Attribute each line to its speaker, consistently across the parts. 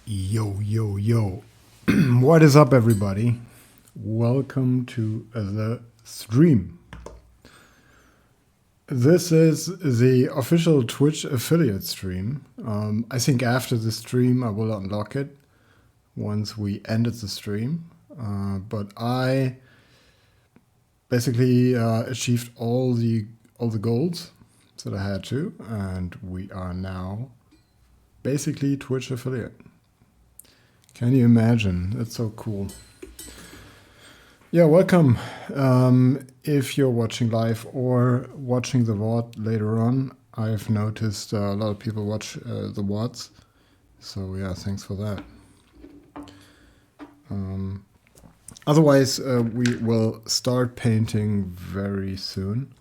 Speaker 1: Yo, yo, yo. What is up, everybody? Welcome to the stream. This is the official Twitch affiliate stream. I think after the stream I will unlock it once we ended the stream. But I basically achieved all the goals that I had to, and we are now basically Twitch affiliate. Can you imagine? That's so cool. Yeah, welcome. If you're watching live or watching the VOD later on, I've noticed a lot of people watch the VODs. So yeah, thanks for that. Otherwise, we will start painting very soon.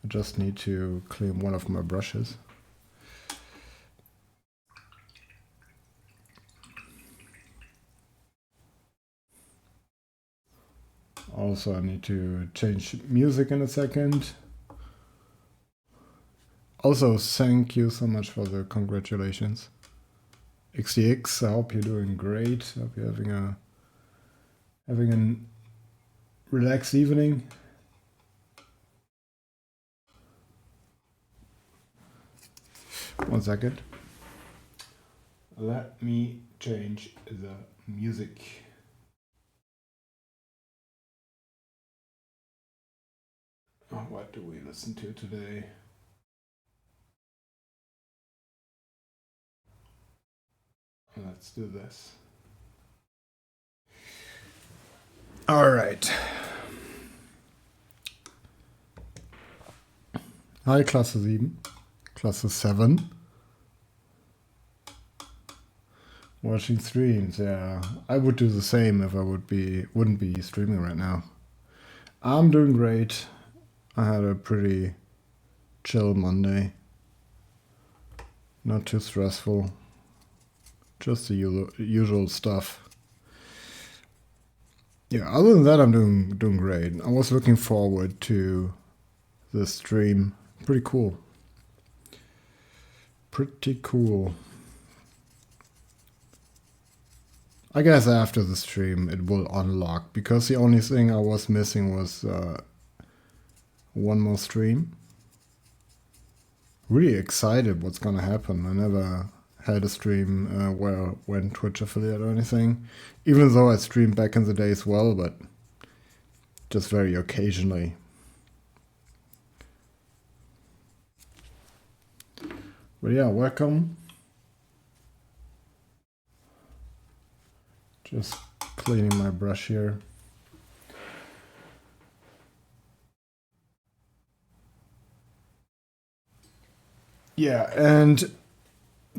Speaker 1: I just need to clean one of my brushes. Also, I need to change music in a second. Also, thank you so much for the congratulations. XDX, I hope you're doing great. I hope you're having a relaxed evening. One second. Let me change the music. What do we listen to today? Let's do this. All right. Hi, Klasse 7. Klasse 7. Watching streams, yeah. I would do the same if I wouldn't be streaming right now. I'm doing great. I had a pretty chill Monday. Not too stressful. Just the usual stuff. Yeah, other than that, I'm doing great. I was looking forward to the stream. Pretty cool. Pretty cool. I guess after the stream it will unlock, because the only thing I was missing was one more stream. Really excited what's gonna happen. I never had a stream where I went Twitch affiliate or anything, even though I streamed back in the day as well, but just very occasionally. But yeah, welcome. Just cleaning my brush here. Yeah, and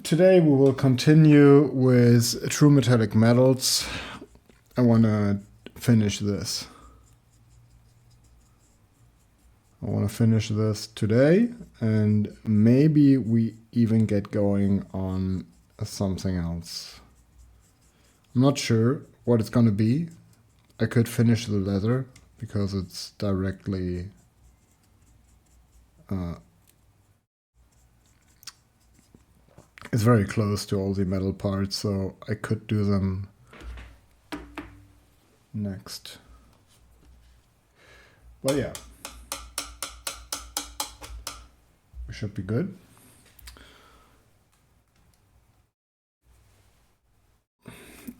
Speaker 1: today we will continue with true metallic metals. I want to finish this. I want to finish this today, and maybe we even get going on something else. I'm not sure what it's going to be. I could finish the leather because it's directly it's very close to all the metal parts, so I could do them next. But yeah, we should be good.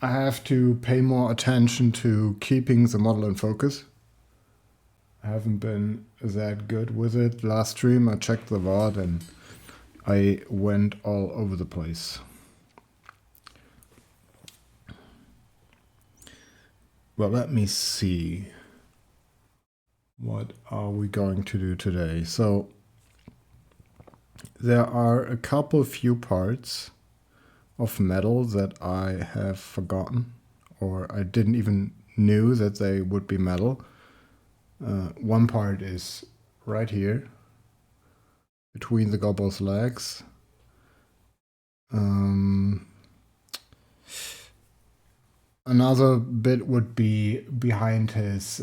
Speaker 1: I have to pay more attention to keeping the model in focus. I haven't been that good with it. Last stream I checked the VOD and I went all over the place. Well, let me see. What are we going to do today? So there are a few parts of metal that I have forgotten, or I didn't even knew that they would be metal. One part is right here, between the gobble's legs. Another bit would be behind his,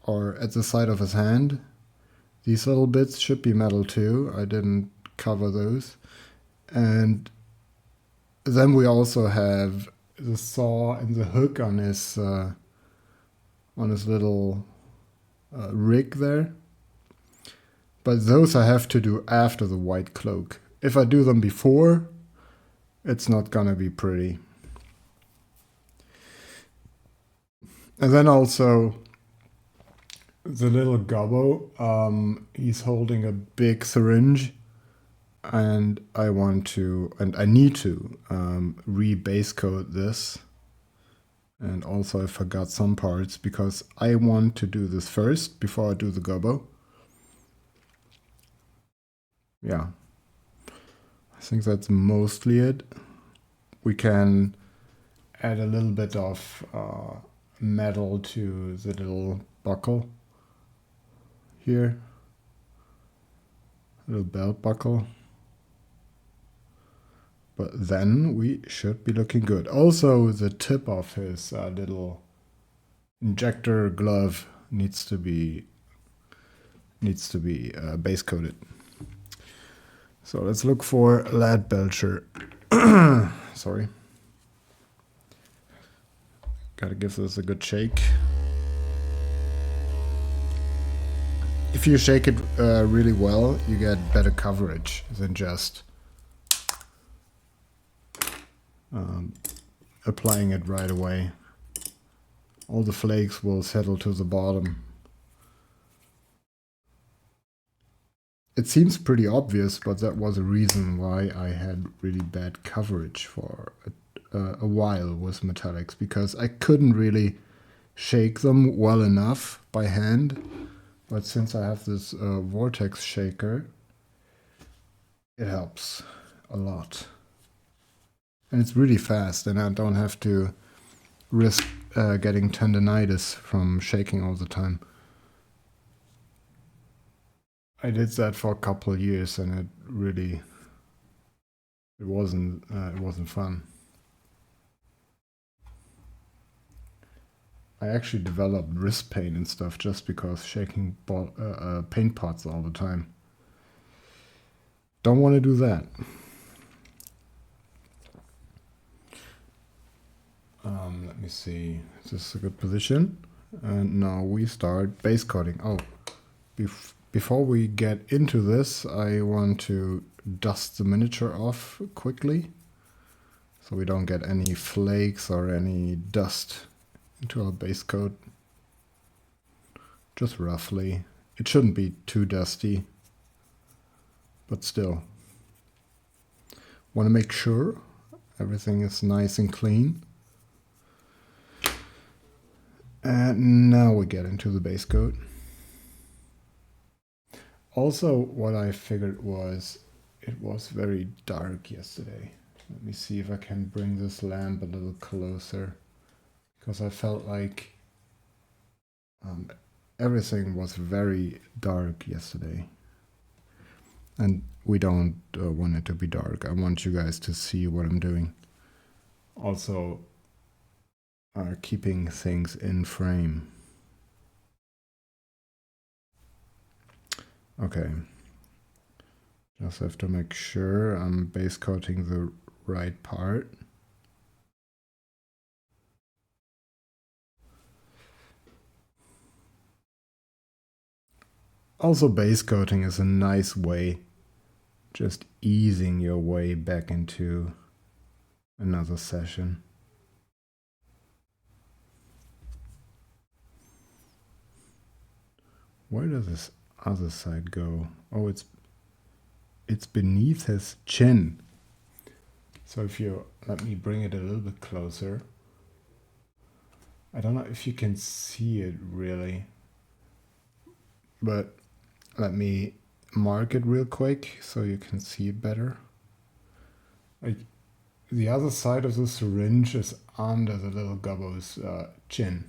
Speaker 1: or at the side of his hand. These little bits should be metal too. I didn't cover those. And then we also have the saw and the hook on his little rig there. But those I have to do after the white cloak. If I do them before, it's not gonna be pretty. And then also the little gobbo, he's holding a big syringe, and I need to re-base coat this. And also I forgot some parts because I want to do this first before I do the gobbo. Yeah, I think that's mostly it. We can add a little bit of metal to the little buckle here, a little belt buckle. But then we should be looking good. Also, the tip of his little injector glove needs to be base coated. So let's look for Lad Belcher. Sorry. Gotta give this a good shake. If you shake it really well, you get better coverage than just applying it right away. All the flakes will settle to the bottom. It seems pretty obvious, but that was a reason why I had really bad coverage for a while with metallics, because I couldn't really shake them well enough by hand. But since I have this vortex shaker, it helps a lot. And it's really fast, and I don't have to risk getting tendonitis from shaking all the time. I did that for a couple of years, and it wasn't fun. I actually developed wrist pain and stuff just because shaking paint pots all the time. Don't want to do that. Let me see. Is this a good position? And now we start base coating. Oh, before we get into this, I want to dust the miniature off quickly, so we don't get any flakes or any dust into our base coat. Just roughly. It shouldn't be too dusty, but still. Want to make sure everything is nice and clean. And now we get into the base coat. Also, what I figured was, it was very dark yesterday. Let me see if I can bring this lamp a little closer, because I felt like everything was very dark yesterday. And we don't want it to be dark. I want you guys to see what I'm doing. Also, keeping things in frame. Okay. Just have to make sure I'm base coating the right part. Also, base coating is a nice way, just easing your way back into another session. Where does this other side go? Oh, it's beneath his chin. So if you let me bring it a little bit closer. I don't know if you can see it really, but let me mark it real quick so you can see it better. Like, the other side of the syringe is under the little gobbo's chin.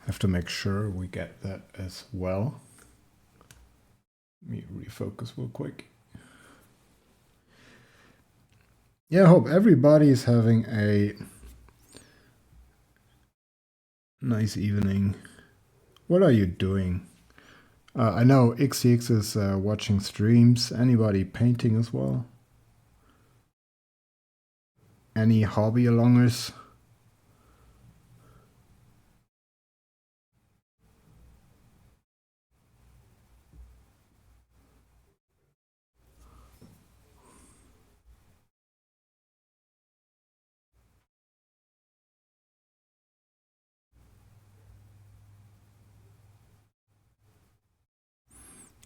Speaker 1: Have to make sure we get that as well. Let me refocus real quick. Yeah, I hope everybody is having a nice evening. What are you doing? I know XCX is watching streams. Anybody painting as well? Any hobby alongers?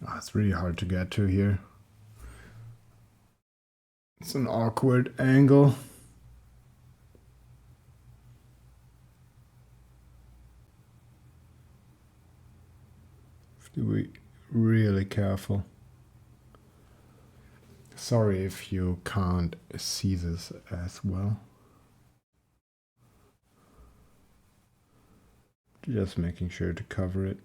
Speaker 1: Oh, it's really hard to get to here. It's an awkward angle. Have to be really careful. Sorry if you can't see this as well. Just making sure to cover it.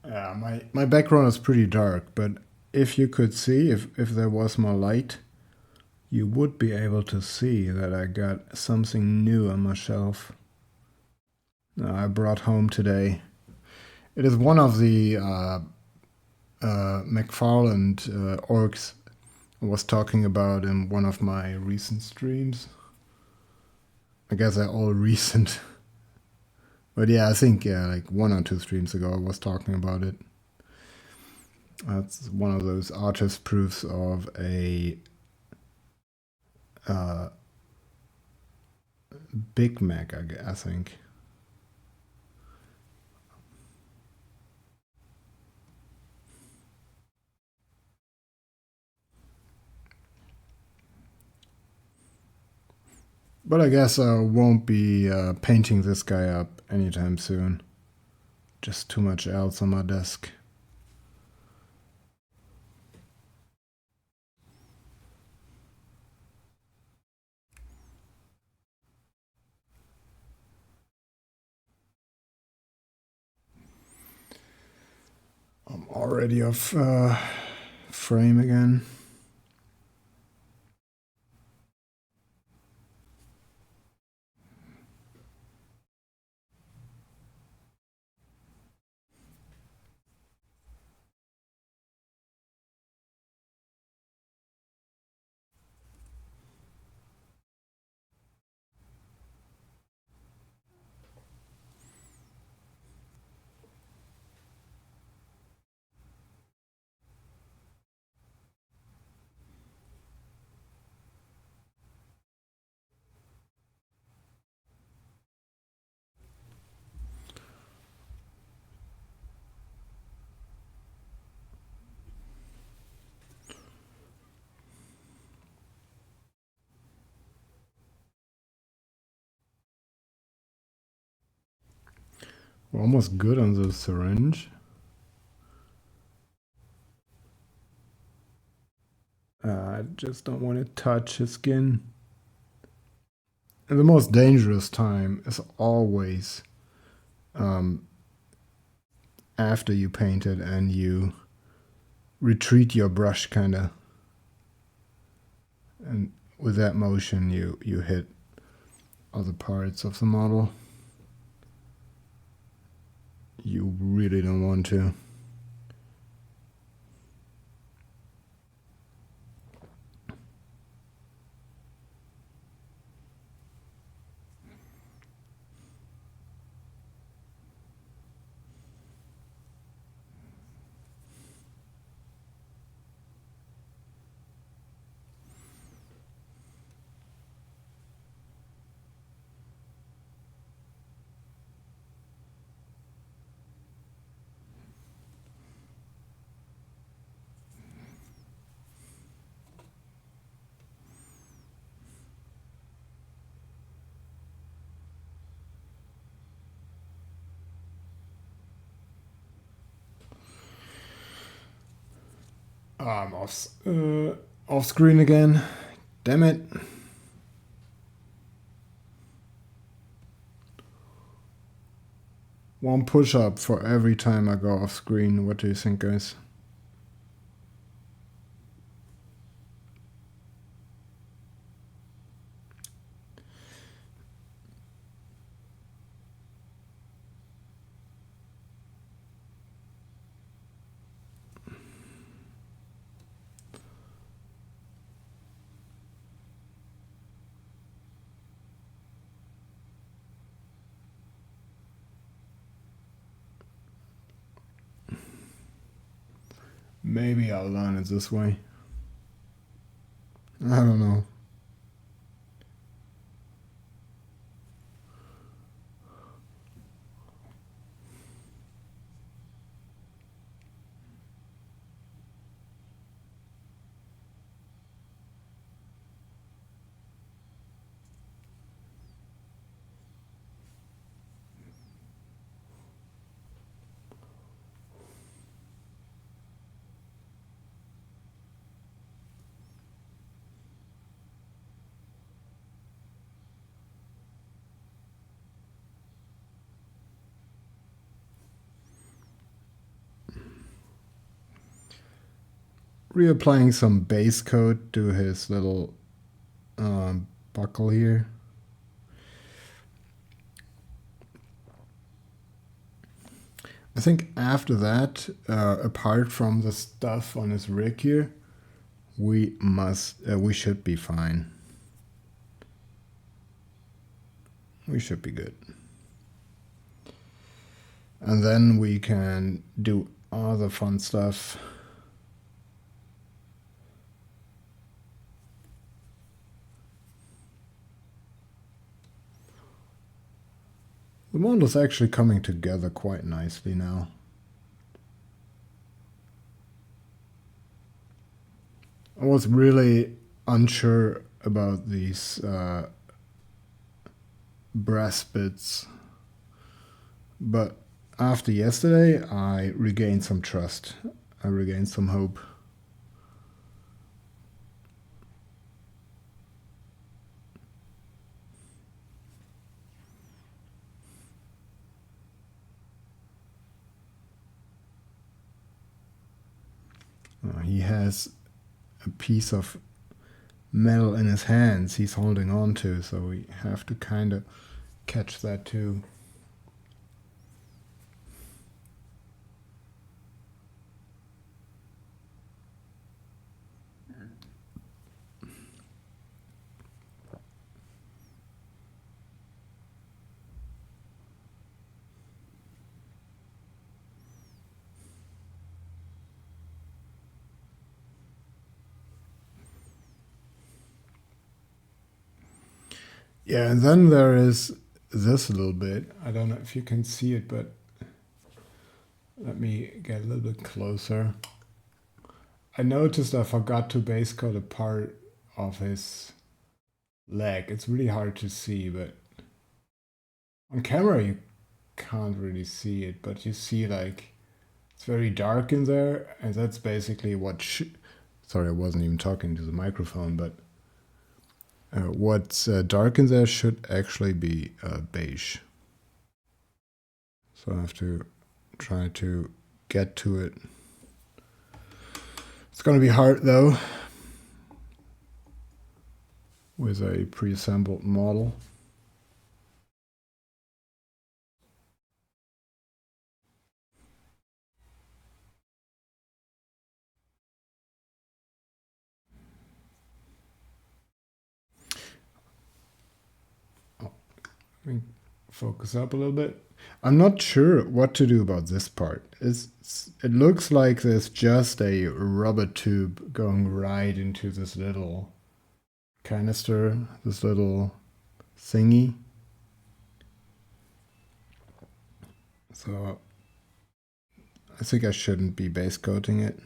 Speaker 1: Yeah, my background is pretty dark, but if you could see, if there was more light, you would be able to see that I got something new on my shelf. I brought home today. It is one of the McFarland orcs I was talking about in one of my recent streams. I guess they're all recent. But yeah, I think like 1 or 2 streams ago I was talking about it. That's one of those artist proofs of a Big Mac, I think. But I guess I won't be painting this guy up anytime soon. Just too much else on my desk. I'm already off frame again. We're almost good on the syringe. I just don't want to touch his skin. And the most dangerous time is always after you paint it and you retreat your brush kind of. And with that motion you hit other parts of the model. You really don't want to. I'm off screen again. Damn it. One push-up for every time I go off screen. What do you think, guys? Maybe I'll learn it this way. I don't know. Reapplying some base coat to his little buckle here. I think after that, apart from the stuff on his rig here, we should be fine. We should be good. And then we can do other fun stuff. The model is actually coming together quite nicely now. I was really unsure about these brass bits, but after yesterday I regained some trust. I regained some hope. He has a piece of metal in his hands he's holding on to, so we have to kind of catch that too. Yeah, and then there is this little bit. I don't know if you can see it, but let me get a little bit closer. I noticed I forgot to base coat a part of his leg. It's really hard to see, but on camera you can't really see it, but you see like it's very dark in there, and that's basically what sorry, I wasn't even talking to the microphone, but what's dark in there should actually be beige. So I have to try to get to it. It's gonna be hard though, with a pre-assembled model. Focus up a little bit. I'm not sure what to do about this part. It looks like there's just a rubber tube going right into this little canister, this little thingy. So I think I shouldn't be base coating it.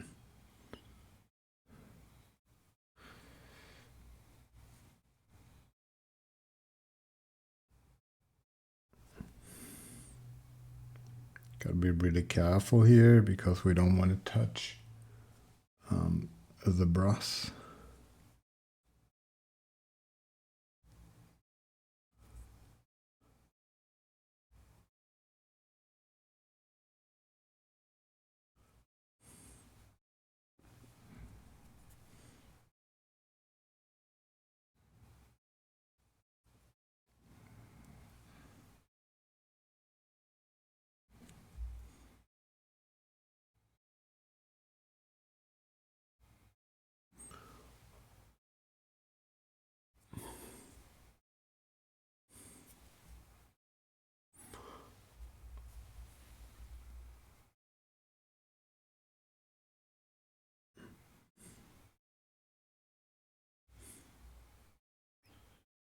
Speaker 1: Gotta be really careful here because we don't want to touch the brush.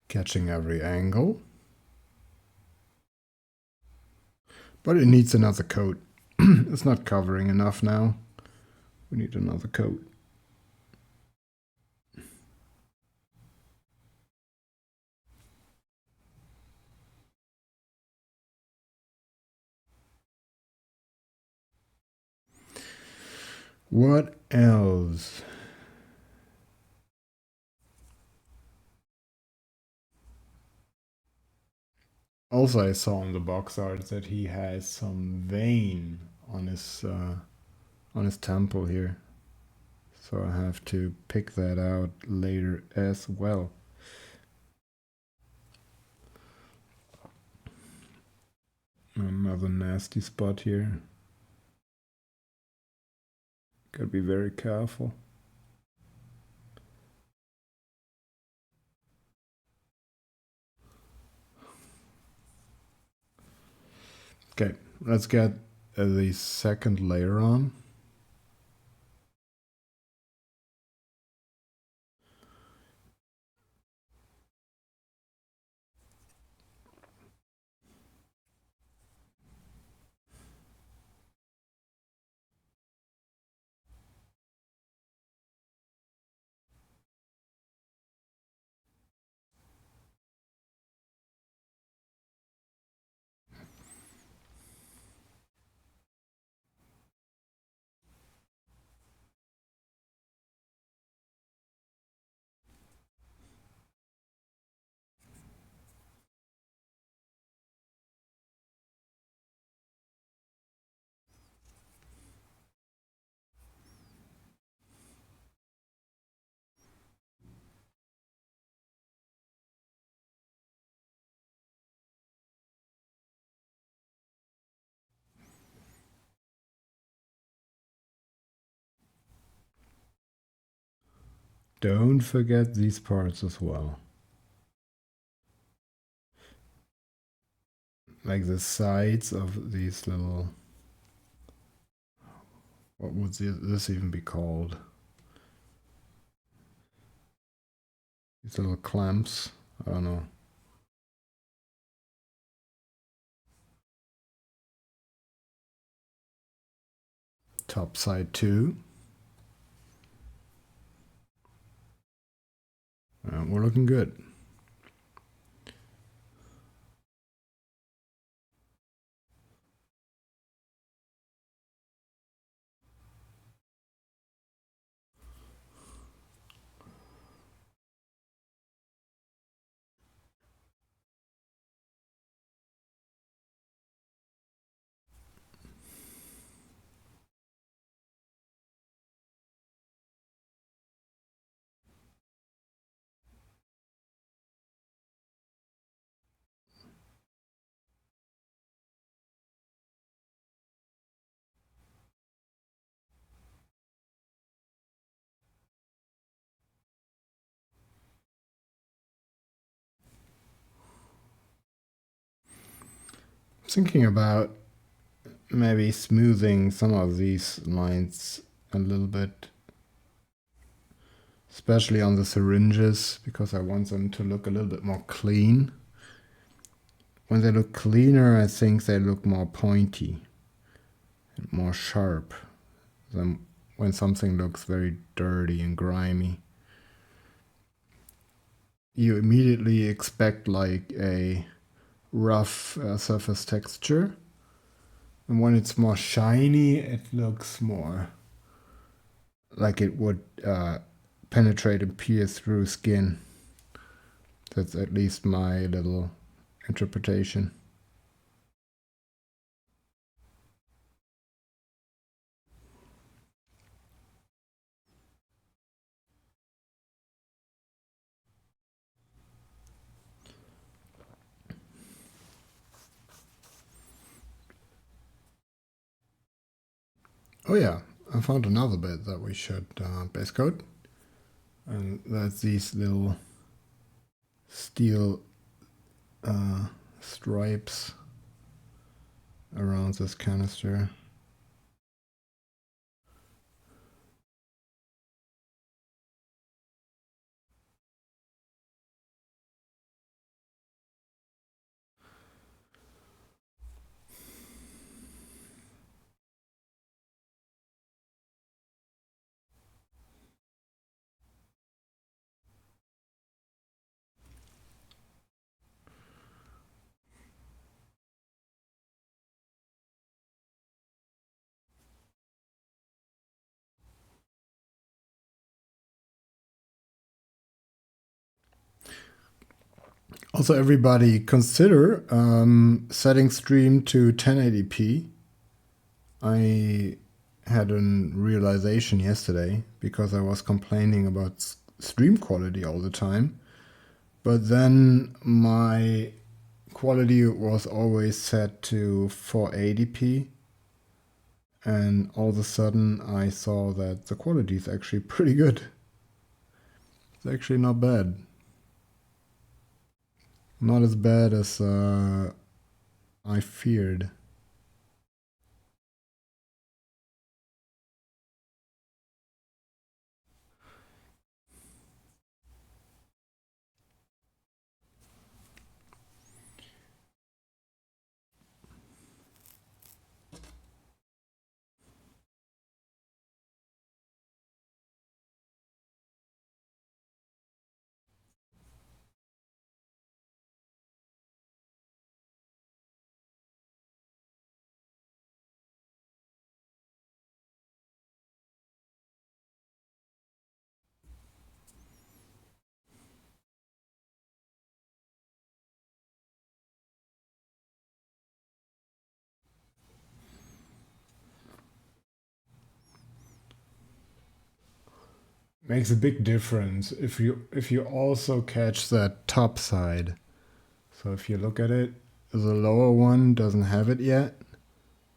Speaker 1: Catching every angle. But it needs another coat. It's not covering enough now. We need another coat. What else? Also, I saw in the box art that he has some vein on his temple here. So I have to pick that out later as well. Another nasty spot here. Gotta be very careful. Okay, let's get the second layer on. Don't forget these parts as well. Like the sides of these little... What would this even be called? These little clamps? I don't know. Top side too. We're looking good. Thinking about maybe smoothing some of these lines a little bit, especially on the syringes, because I want them to look a little bit more clean. When they look cleaner, I think they look more pointy and more sharp than when something looks very dirty and grimy. You immediately expect like a rough surface texture, and when it's more shiny, it looks more like it would penetrate and pierce through skin. That's at least my little interpretation. Oh yeah, I found another bit that we should base coat. And that's these little steel stripes around this canister. Also, everybody consider setting stream to 1080p. I had a realization yesterday because I was complaining about stream quality all the time. But then my quality was always set to 480p. And all of a sudden I saw that the quality is actually pretty good. It's actually not bad. Not as bad as I feared. Makes a big difference if you also catch that top side. So if you look at it, the lower one doesn't have it yet,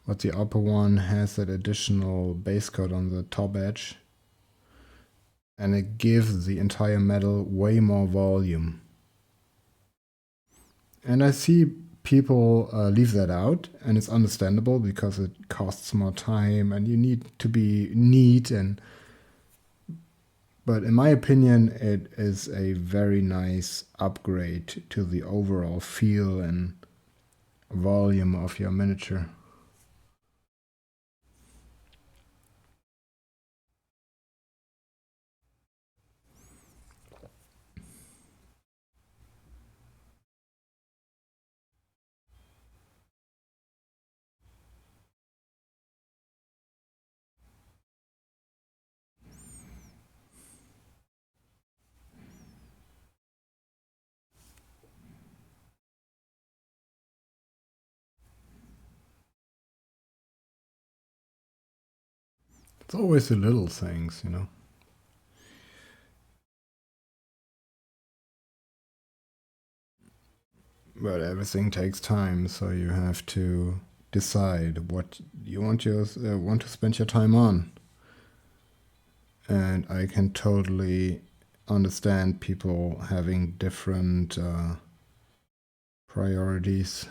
Speaker 1: but the upper one has that additional base coat on the top edge. And it gives the entire metal way more volume. And I see people leave that out, and it's understandable because it costs more time and you need to be neat. But in my opinion, it is a very nice upgrade to the overall feel and volume of your miniature. It's always the little things, you know. But everything takes time, so you have to decide what you want to spend your time on. And I can totally understand people having different priorities.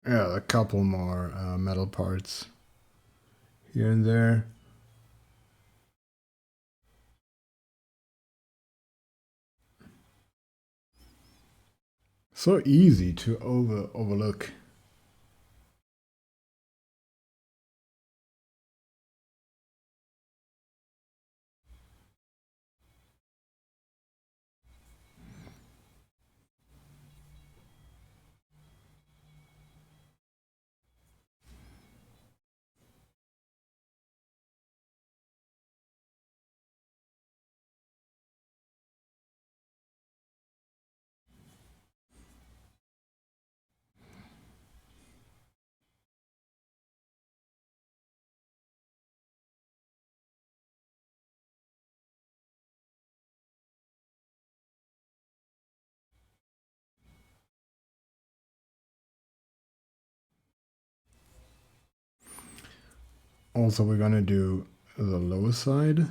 Speaker 1: Yeah, a couple more metal parts here and there. So easy to overlook. Also, we're gonna do the lower side.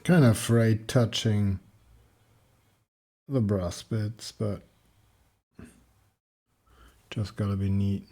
Speaker 1: Kind of afraid touching the brass bits, but just gotta be neat.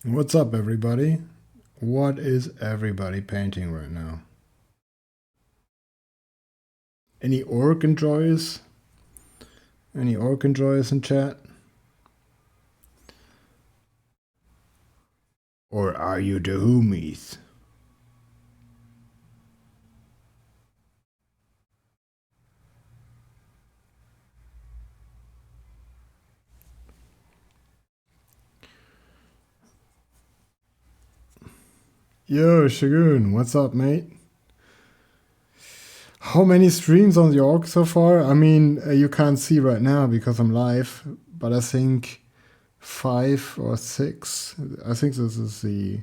Speaker 1: What's up, everybody? What is everybody painting right now? Any orc enjoyers? Any orc enjoyers in chat? Or are you the homies? Yo, Shagun, what's up, mate? How many streams on the orc so far? I mean, you can't see right now because I'm live, but I think 5 or 6. I think this is the...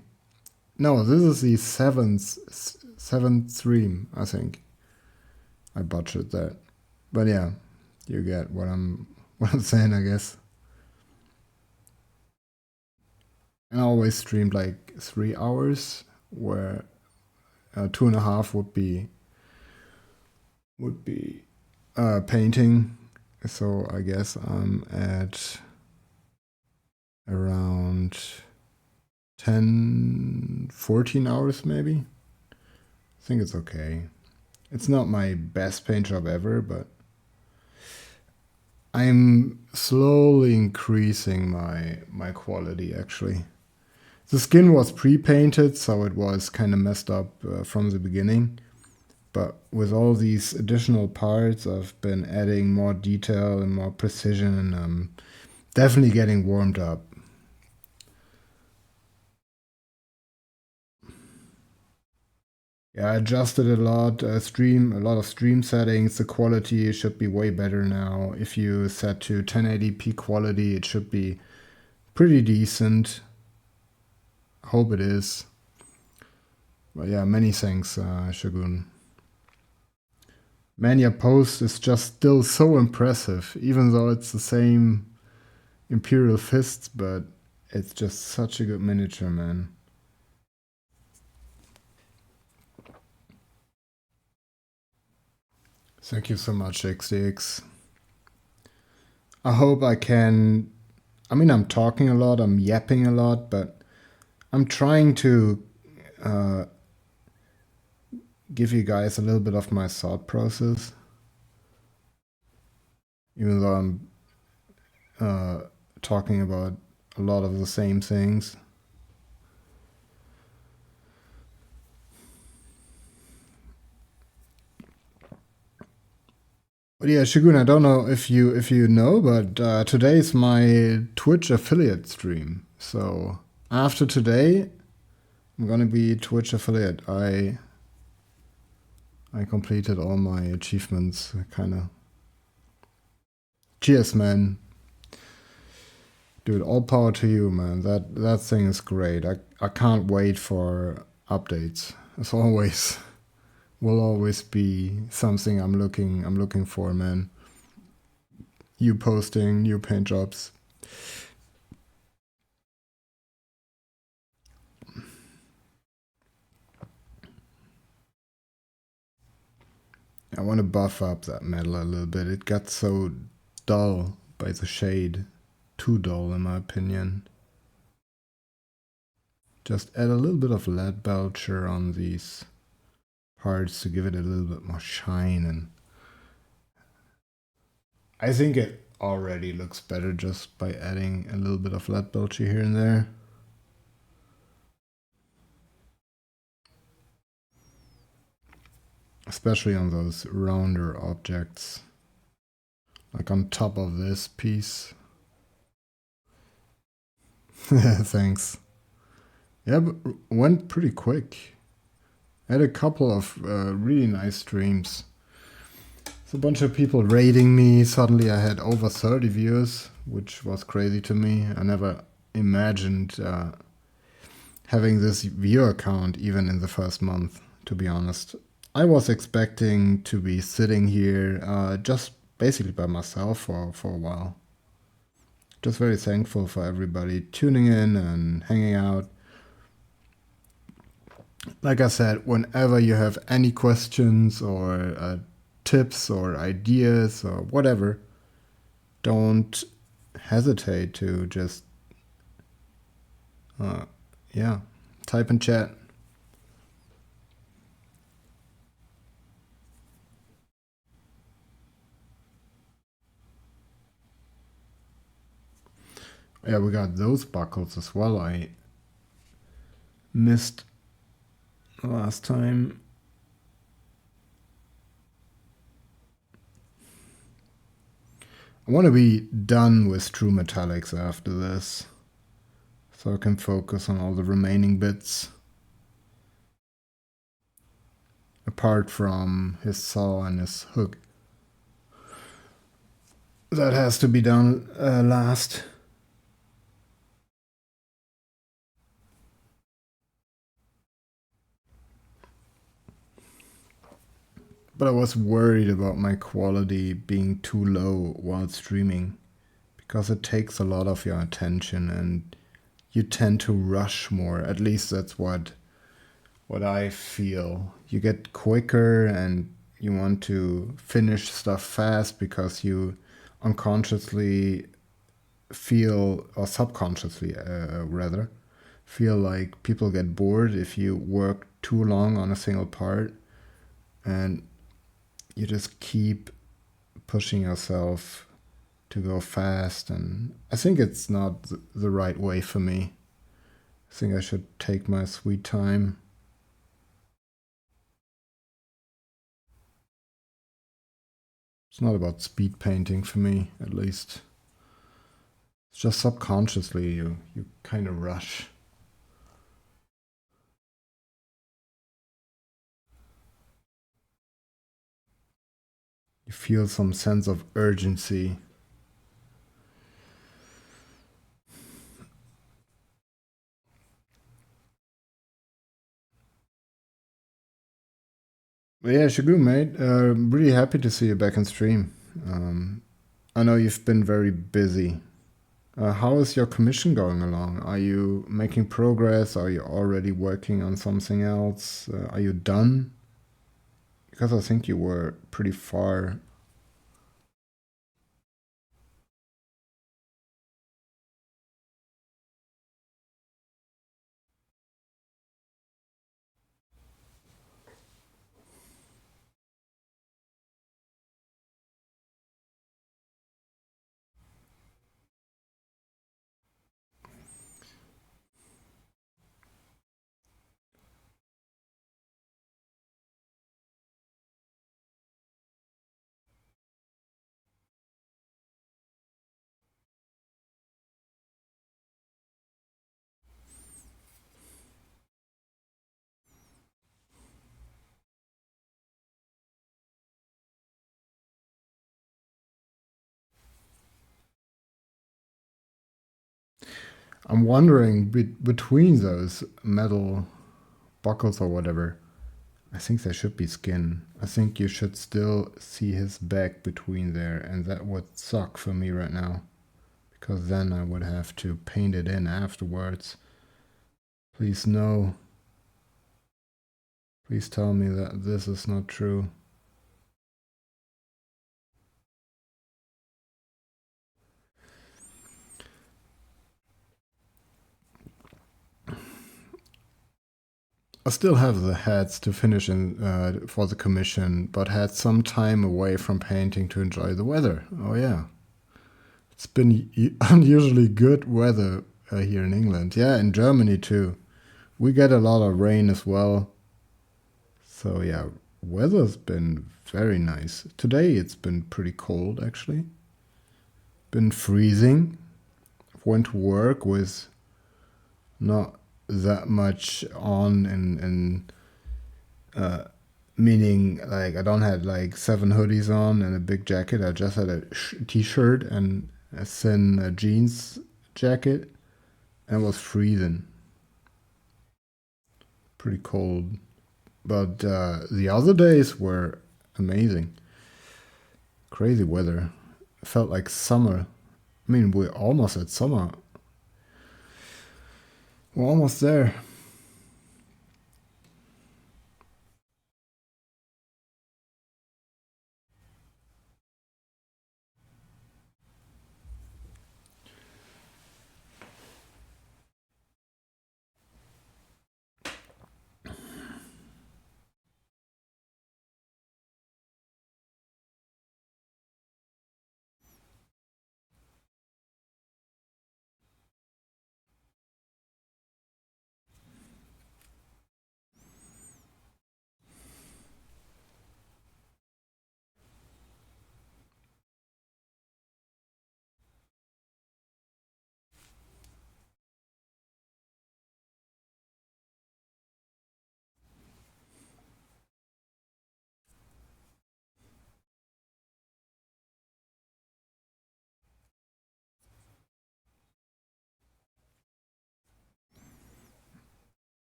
Speaker 1: No, this is the seventh stream, I think. I butchered that. But yeah, you get what I'm saying, I guess. And I always streamed like 3 hours, where 2.5 would be painting. So I guess I'm at around 10, 14 hours maybe. I think it's okay. It's not my best paint job ever, but I'm slowly increasing my quality actually. The skin was pre-painted, so it was kind of messed up from the beginning. But with all these additional parts, I've been adding more detail and more precision, and I'm definitely getting warmed up. Yeah, I adjusted a lot, a lot of stream settings. The quality should be way better now. If you set to 1080p quality, it should be pretty decent. Hope it is. But yeah, many thanks, Shogun. Man, your post is just still so impressive, even though it's the same Imperial Fists, but it's just such a good miniature, man. Thank you so much, XDX. I hope I can... I mean, I'm talking a lot, I'm yapping a lot, but I'm trying to give you guys a little bit of my thought process. Even though I'm talking about a lot of the same things. But yeah, Shogun, I don't know if you know, but today is my Twitch affiliate stream. So after today, I'm gonna be Twitch affiliate. I completed all my achievements, kind of. Cheers, man. Dude, all power to you, man. That thing is great. I can't wait for updates. As always. Will always be something I'm looking for, man. You posting new paint jobs. I want to buff up that metal a little bit. It got so dull by the shade. Too dull in my opinion. Just add a little bit of lead belcher on these parts to give it a little bit more shine, and I think it already looks better just by adding a little bit of lead belcher here and there. Especially on those rounder objects. Like on top of this piece. Thanks. Yeah, but went pretty quick. I had a couple of really nice streams. There's a bunch of people raiding me. Suddenly I had over 30 viewers, which was crazy to me. I never imagined having this viewer count even in the first month, to be honest. I was expecting to be sitting here just basically by myself for a while. Just very thankful for everybody tuning in and hanging out. Like I said, whenever you have any questions or tips or ideas or whatever, don't hesitate to just, type in chat. Yeah, we got those buckles as well. I missed last time. I want to be done with true metallics after this, so I can focus on all the remaining bits. Apart from his saw and his hook. That has to be done last. But I was worried about my quality being too low while streaming, because it takes a lot of your attention and you tend to rush more. At least that's what what I feel. You get quicker and you want to finish stuff fast because you unconsciously feel, or subconsciously rather, feel like people get bored if you work too long on a single part, and you just keep pushing yourself to go fast. And I think it's not the right way for me. I think I should take my sweet time. It's not about speed painting for me, at least. It's just subconsciously you kind of rush. You feel some sense of urgency. But yeah, Shagu, mate. Really happy to see you back in stream. I know you've been very busy. How is your commission going along? Are you making progress? Are you already working on something else? Are you done? Because I think you were pretty far. I'm wondering between those metal buckles or whatever, I think there should be skin. I think you should still see his back between there, and that would suck for me right now. Because then I would have to paint it in afterwards. Please no. Please tell me that this is not true. I still have the heads to finish in for the commission, but had some time away from painting to enjoy the weather. Oh yeah, it's been unusually good weather here in England. Yeah, in Germany too. We get a lot of rain as well. So yeah, weather's been very nice. Today it's been pretty cold actually. Been freezing. Went to work with not that much on, and meaning like I don't have like 7 hoodies on and a big jacket. I just had a t-shirt and a thin jeans jacket, and it was freezing. Pretty cold. But the other days were amazing. Crazy weather. It felt like summer. I mean, we're almost at summer. We're almost there.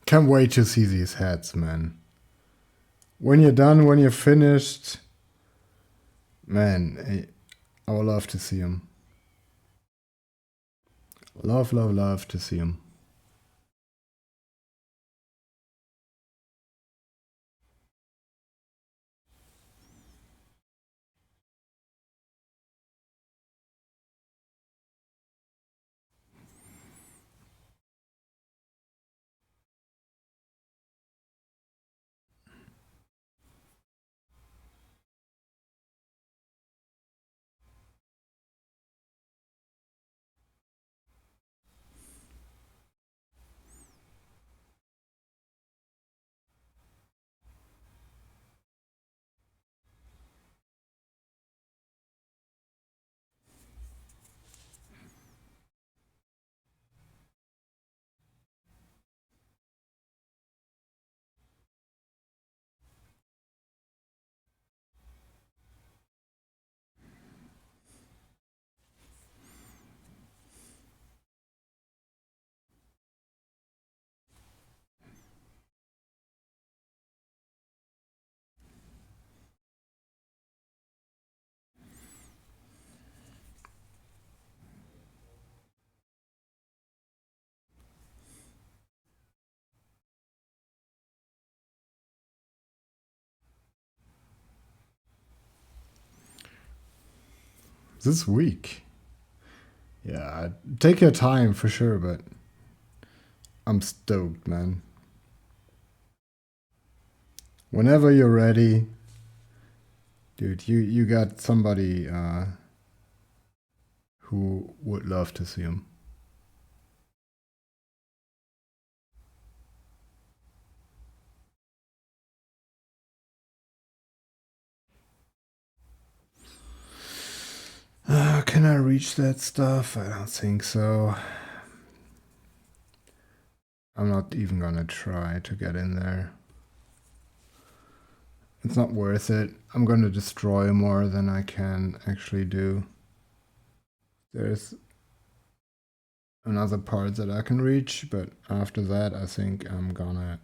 Speaker 1: Can't wait to see these hats, man. When you're done, when you're finished, man, I would love to see them. Love, love, love to see them. This week. Yeah, take your time for sure, but I'm stoked, man. Whenever you're ready, dude, you got somebody who would love to see him. Can I reach that stuff? I don't think so. I'm not even gonna try to get in there. It's not worth it. I'm gonna destroy more than I can actually do. There's another part that I can reach, but after that I think I'm gonna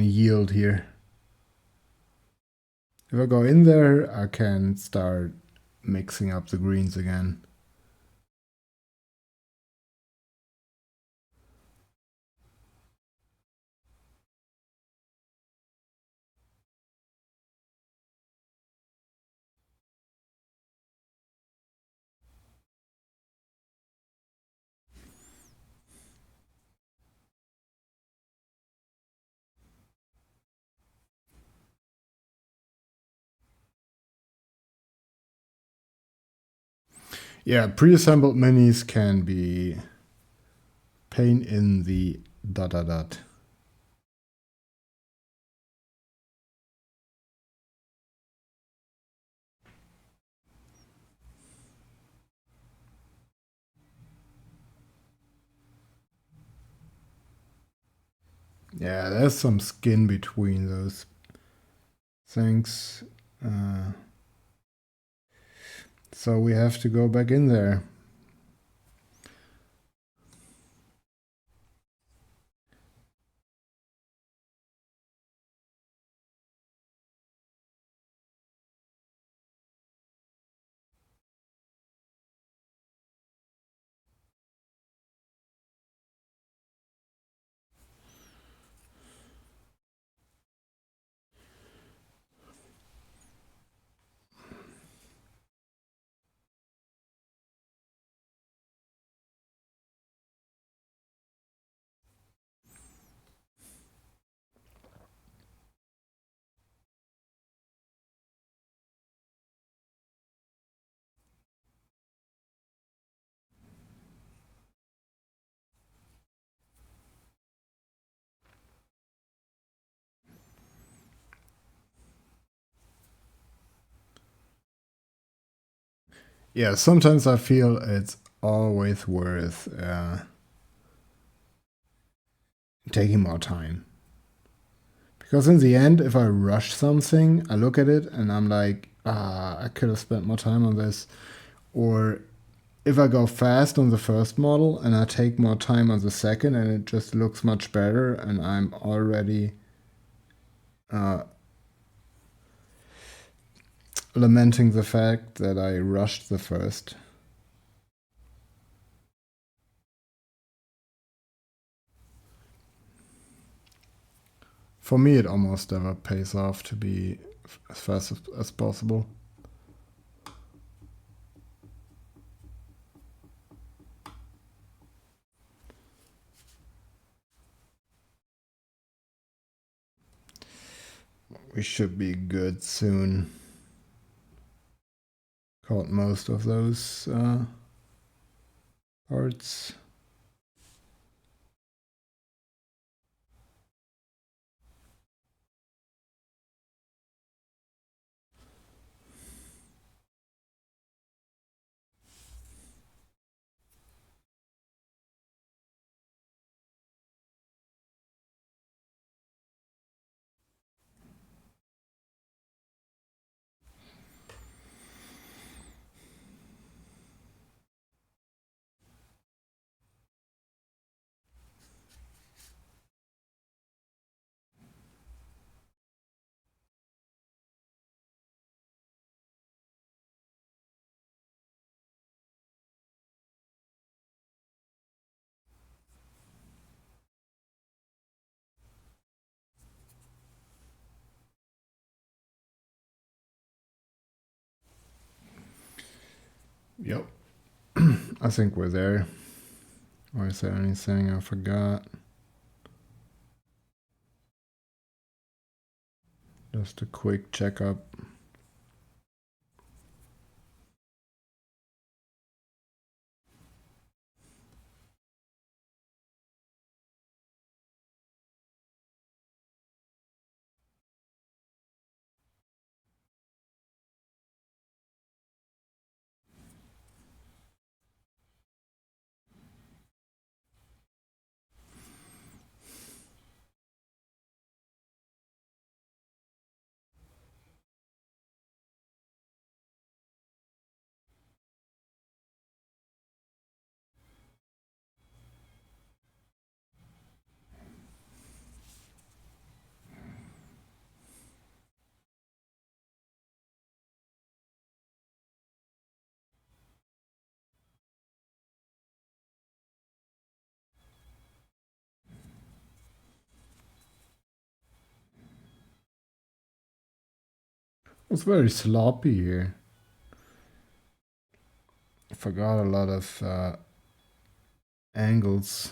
Speaker 1: yield here. If I go in there, I can start mixing up the greens again. Yeah, pre-assembled minis can be pain in the dot dot dot. Yeah, there's some skin between those things. So we have to go back in there. Yeah, sometimes I feel it's always worth taking more time. Because in the end, if I rush something, I look at it and I'm like, I could have spent more time on this. Or if I go fast on the first model and I take more time on the second and it just looks much better and I'm already lamenting the fact that I rushed the first. For me, it almost never pays off to be as fast as possible. We should be good soon. Caught most of those parts. Yep. I think we're there. Or is there anything I forgot? Just a quick checkup. It's very sloppy here. I forgot a lot of angles.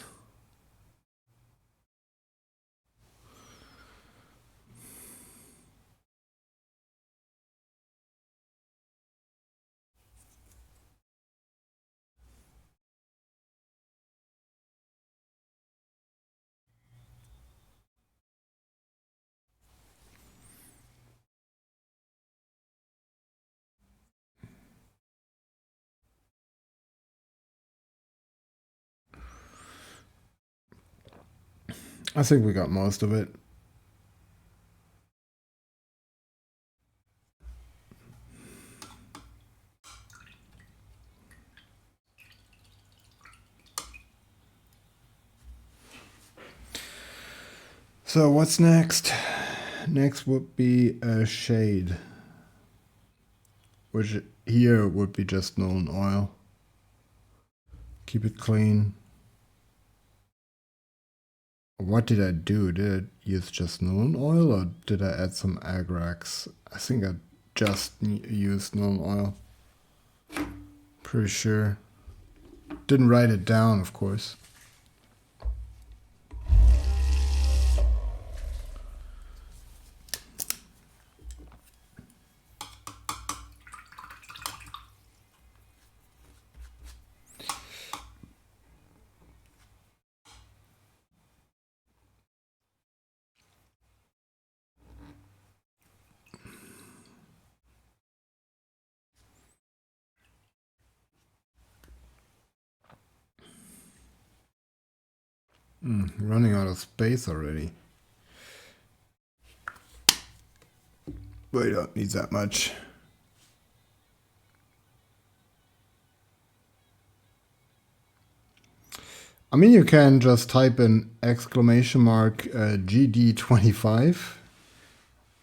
Speaker 1: I think we got most of it. So what's next? Next would be a shade, which here would be just Nolan oil. Keep it clean. What did I do? Did I use just Nolan oil or did I add some Agrax? I think I just used Nolan oil. Pretty sure. Didn't write it down, of course. Running out of space already. We don't need that much. I mean, you can just type in exclamation mark GD25.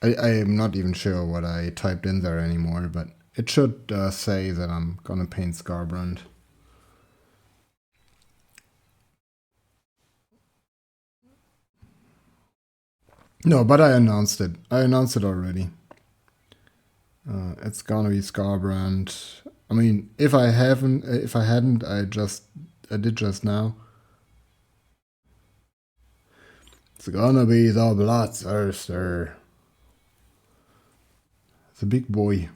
Speaker 1: I am not even sure what I typed in there anymore, but it should say that I'm gonna paint Scarbrand. No, but I announced it. I announced it already. It's gonna be Scarbrand. I mean, if I hadn't, I did just now. It's gonna be the Bloodthirster. The big boy.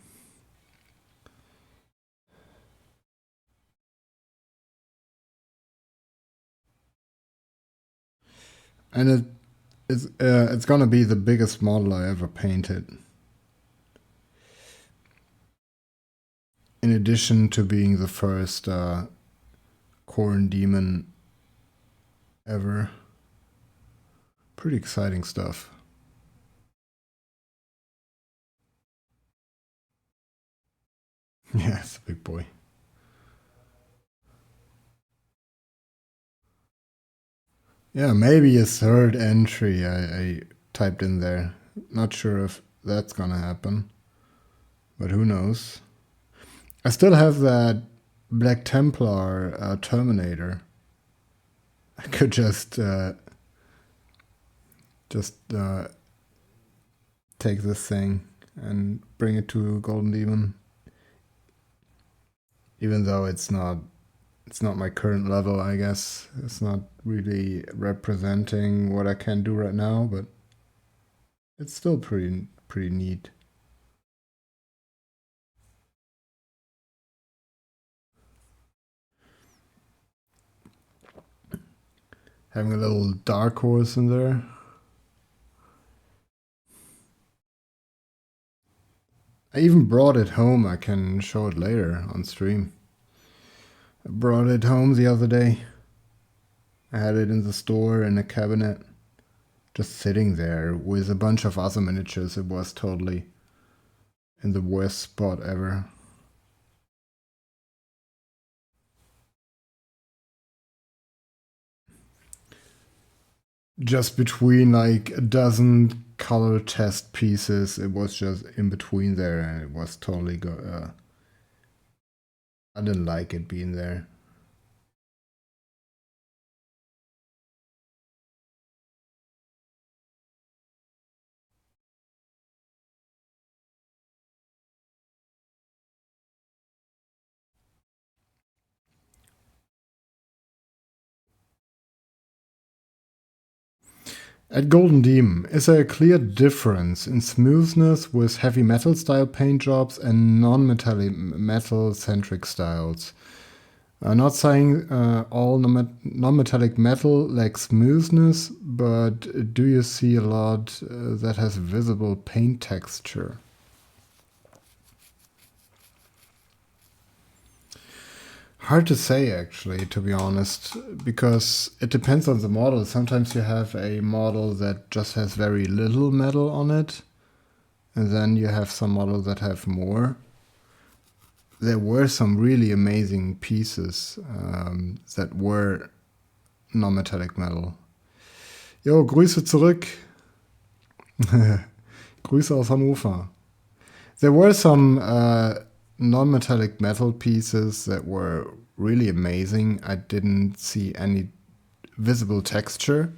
Speaker 1: And it's gonna be the biggest model I ever painted. In addition to being the first Golden Demon ever. Pretty exciting stuff. Yeah, it's a big boy. Yeah, maybe a third entry I typed in there. Not sure if that's gonna happen, but who knows. I still have that Black Templar Terminator. I could just take this thing and bring it to Golden Demon. Even though it's not my current level, I guess. It's not really representing what I can do right now, but it's still pretty neat. Having a little dark horse in there. I even brought it home. I can show it later on stream. I brought it home the other day. I had it in the store in a cabinet, just sitting there with a bunch of other miniatures. It was totally in the worst spot ever. Just between like a dozen color test pieces, it was just in between there, and it was totally I didn't like it being there. At Golden Demon, is there a clear difference in smoothness with heavy metal style paint jobs and non-metallic metal centric styles? Not saying all non-metallic metal lacks smoothness, but do you see a lot that has visible paint texture? Hard to say, actually, to be honest, because it depends on the model. Sometimes you have a model that just has very little metal on it, and then you have some models that have more. There were some really amazing pieces that were non-metallic metal. Jo, Grüße zurück. Grüße aus Hannover. There were some non-metallic metal pieces that were really amazing. I didn't see any visible texture,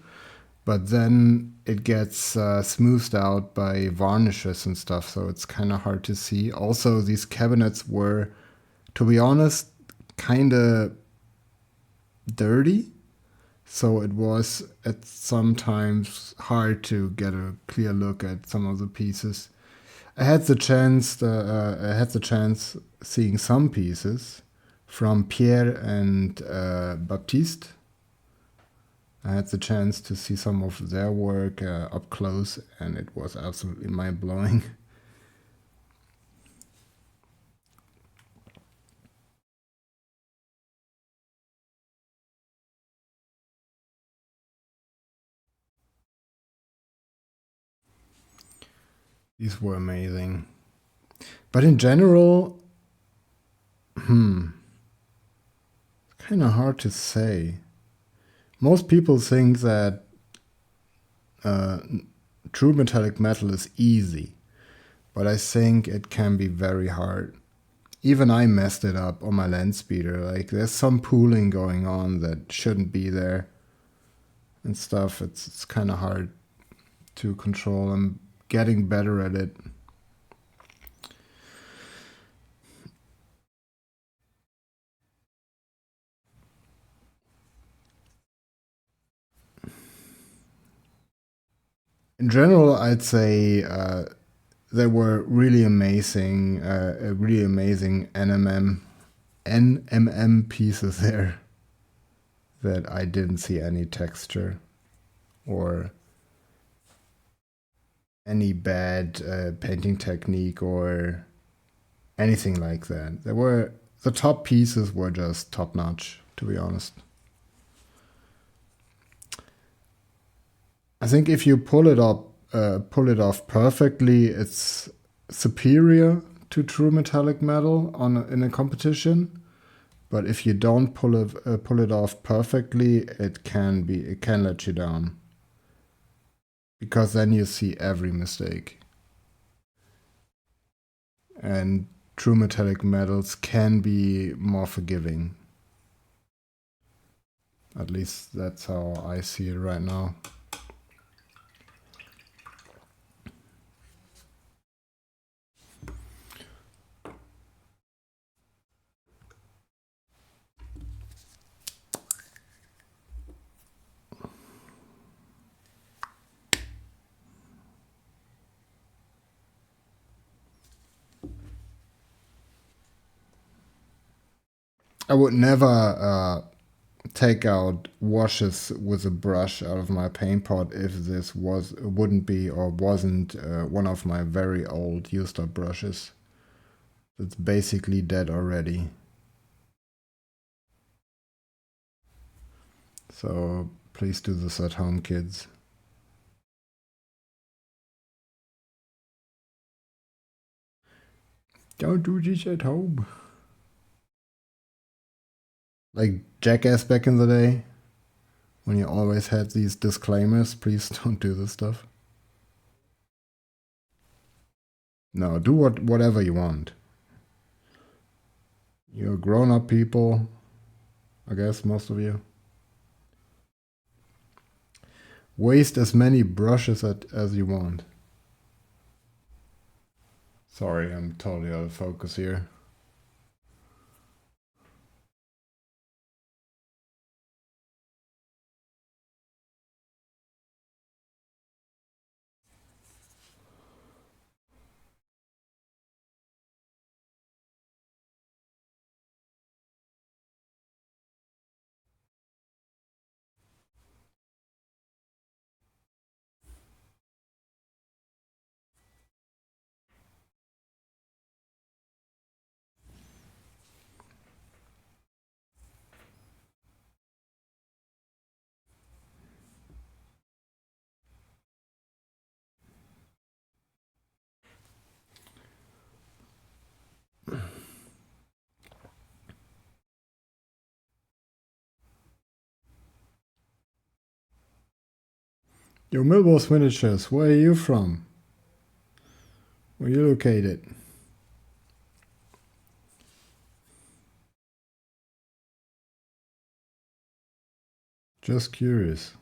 Speaker 1: but then it gets smoothed out by varnishes and stuff, so it's kind of hard to see. Also, these cabinets were, to be honest, kind of dirty, so it was at sometimes hard to get a clear look at some of the pieces. I had the chance seeing some pieces from Pierre and Baptiste. I had the chance to see some of their work up close, and it was absolutely mind-blowing. These were amazing. But in general, kind of hard to say. most people think that true metallic metal is easy, but I think it can be very hard. Even I messed it up on my land speeder. Like, there's some pooling going on that shouldn't be there and stuff. It's kind of hard to control. I'm getting better at it. In general, I'd say there were really amazing NMM pieces there that I didn't see any texture or any bad painting technique or anything like that. The top pieces were just top notch, to be honest. I think if you pull it off perfectly, it's superior to true metallic metal in a competition. But if you don't pull it off perfectly, it can let you down, because then you see every mistake. And true metallic metals can be more forgiving. At least that's how I see it right now. I would never take out washes with a brush out of my paint pot if this wouldn't be or wasn't one of my very old used up brushes. It's basically dead already. So please do this at home, kids. Don't do this at home. Like Jackass back in the day, when you always had these disclaimers, please don't do this stuff. No, do whatever you want. You're grown-up people, I guess, most of you. Waste as many brushes as you want. Sorry, I'm totally out of focus here. Yo, Millwall's Miniatures, where are you from? Where are you located? Just curious.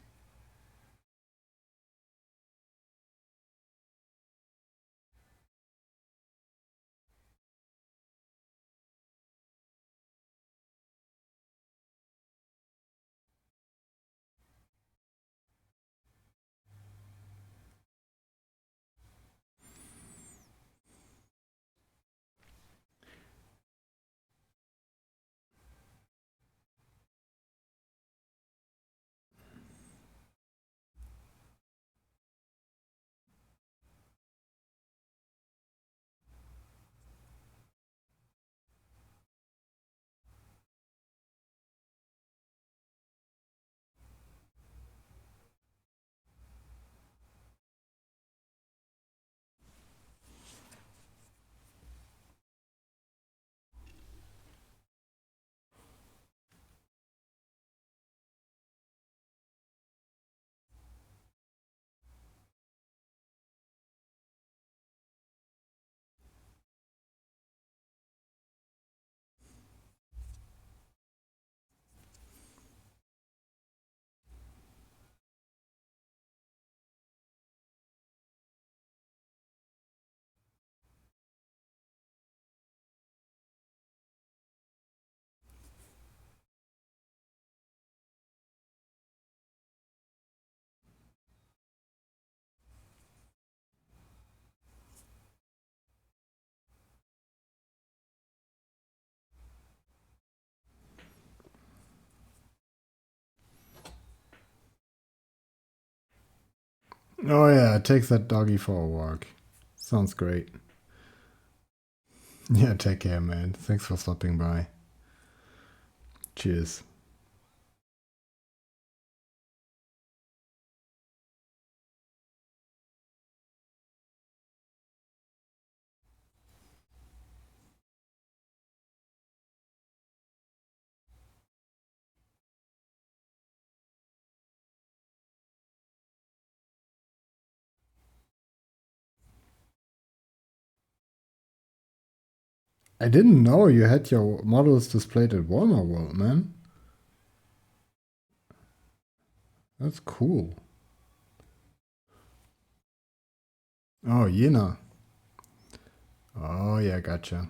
Speaker 1: Oh yeah, take that doggy for a walk. Sounds great. Yeah, take care, man. Thanks for stopping by. Cheers. I didn't know you had your models displayed at Warhammer World, man. That's cool. Oh, Jena. Oh, yeah, gotcha.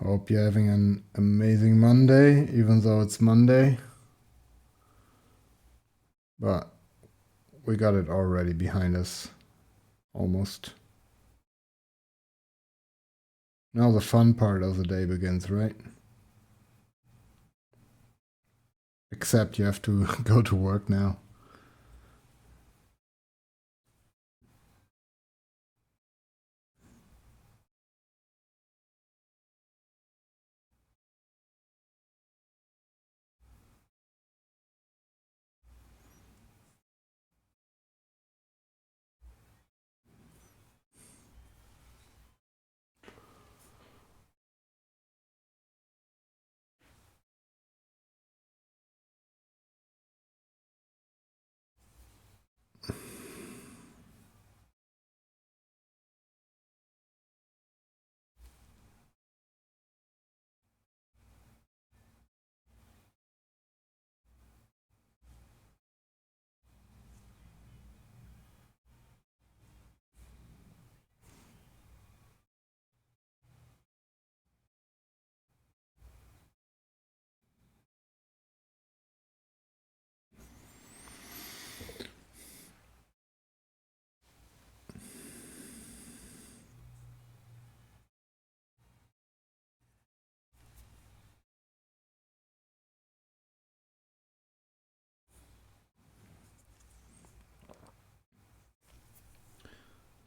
Speaker 1: Hope you're having an amazing Monday, even though it's Monday. But we got it already behind us. Almost. Now the fun part of the day begins, right? Except you have to go to work now.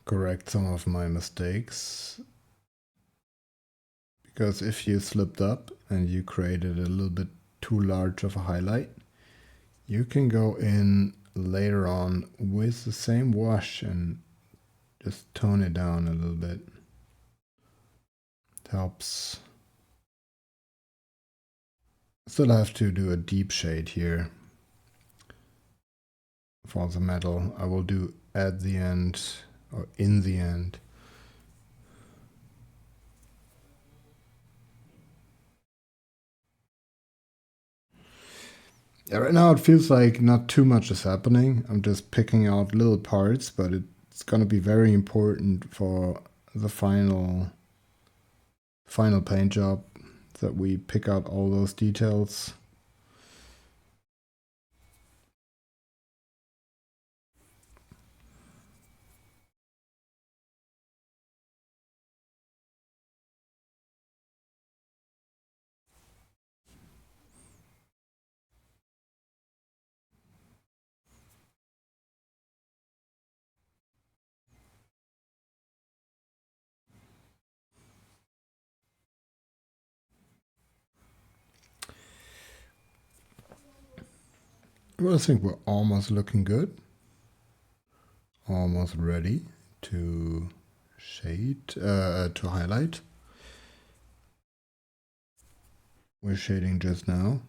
Speaker 1: Correct some of my mistakes. Because if you slipped up and you created a little bit too large of a highlight, you can go in later on with the same wash and just tone it down a little bit. It helps. Still have to do a deep shade here for the metal. I will do at the end or in the end. Yeah, right now it feels like not too much is happening. I'm just picking out little parts, but it's gonna be very important for the final paint job that we pick out all those details. Well, I think we're almost looking good. Almost ready to shade, to highlight. We're shading just now.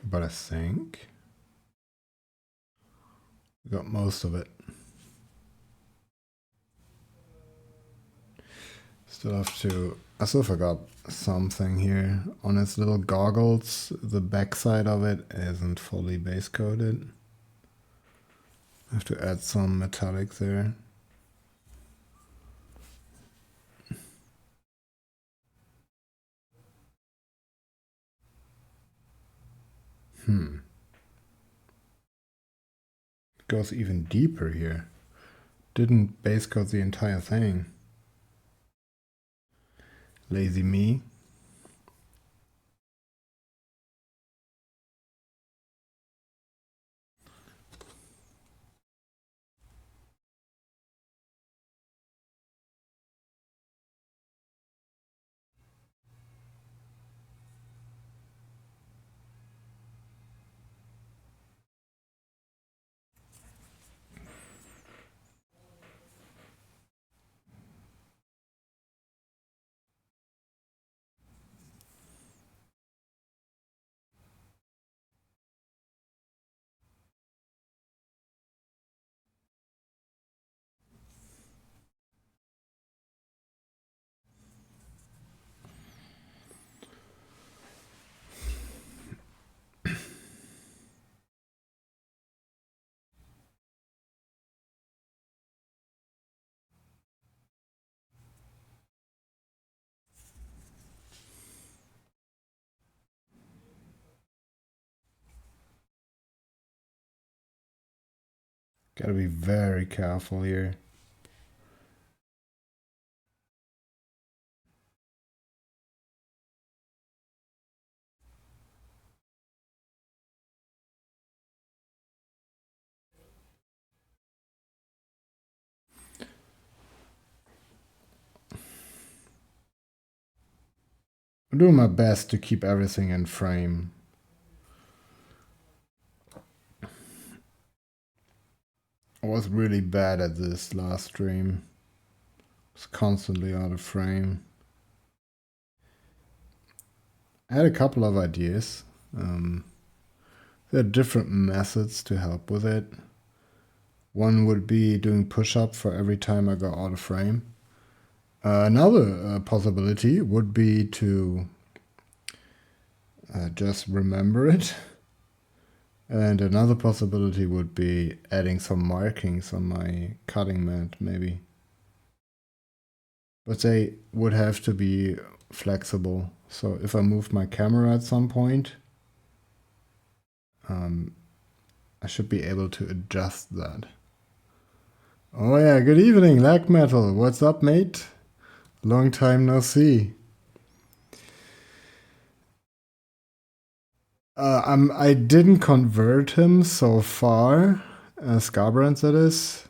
Speaker 1: But I think we got most of it. I still forgot something here. On its little goggles, the backside of it isn't fully base coated. I have to add some metallic there. It goes even deeper here. Didn't base coat the entire thing. Lazy me. Gotta be very careful here. I'm doing my best to keep everything in frame. I was really bad at this last stream. I was constantly out of frame. I had a couple of ideas. There are different methods to help with it. One would be doing push-up for every time I go out of frame. Another possibility would be to just remember it. And another possibility would be adding some markings on my cutting mat, maybe. But they would have to be flexible. So if I move my camera at some point, I should be able to adjust that. Oh yeah, good evening, Lag Metal. What's up, mate? Long time no see. I didn't convert him so far, Scarbrand that is.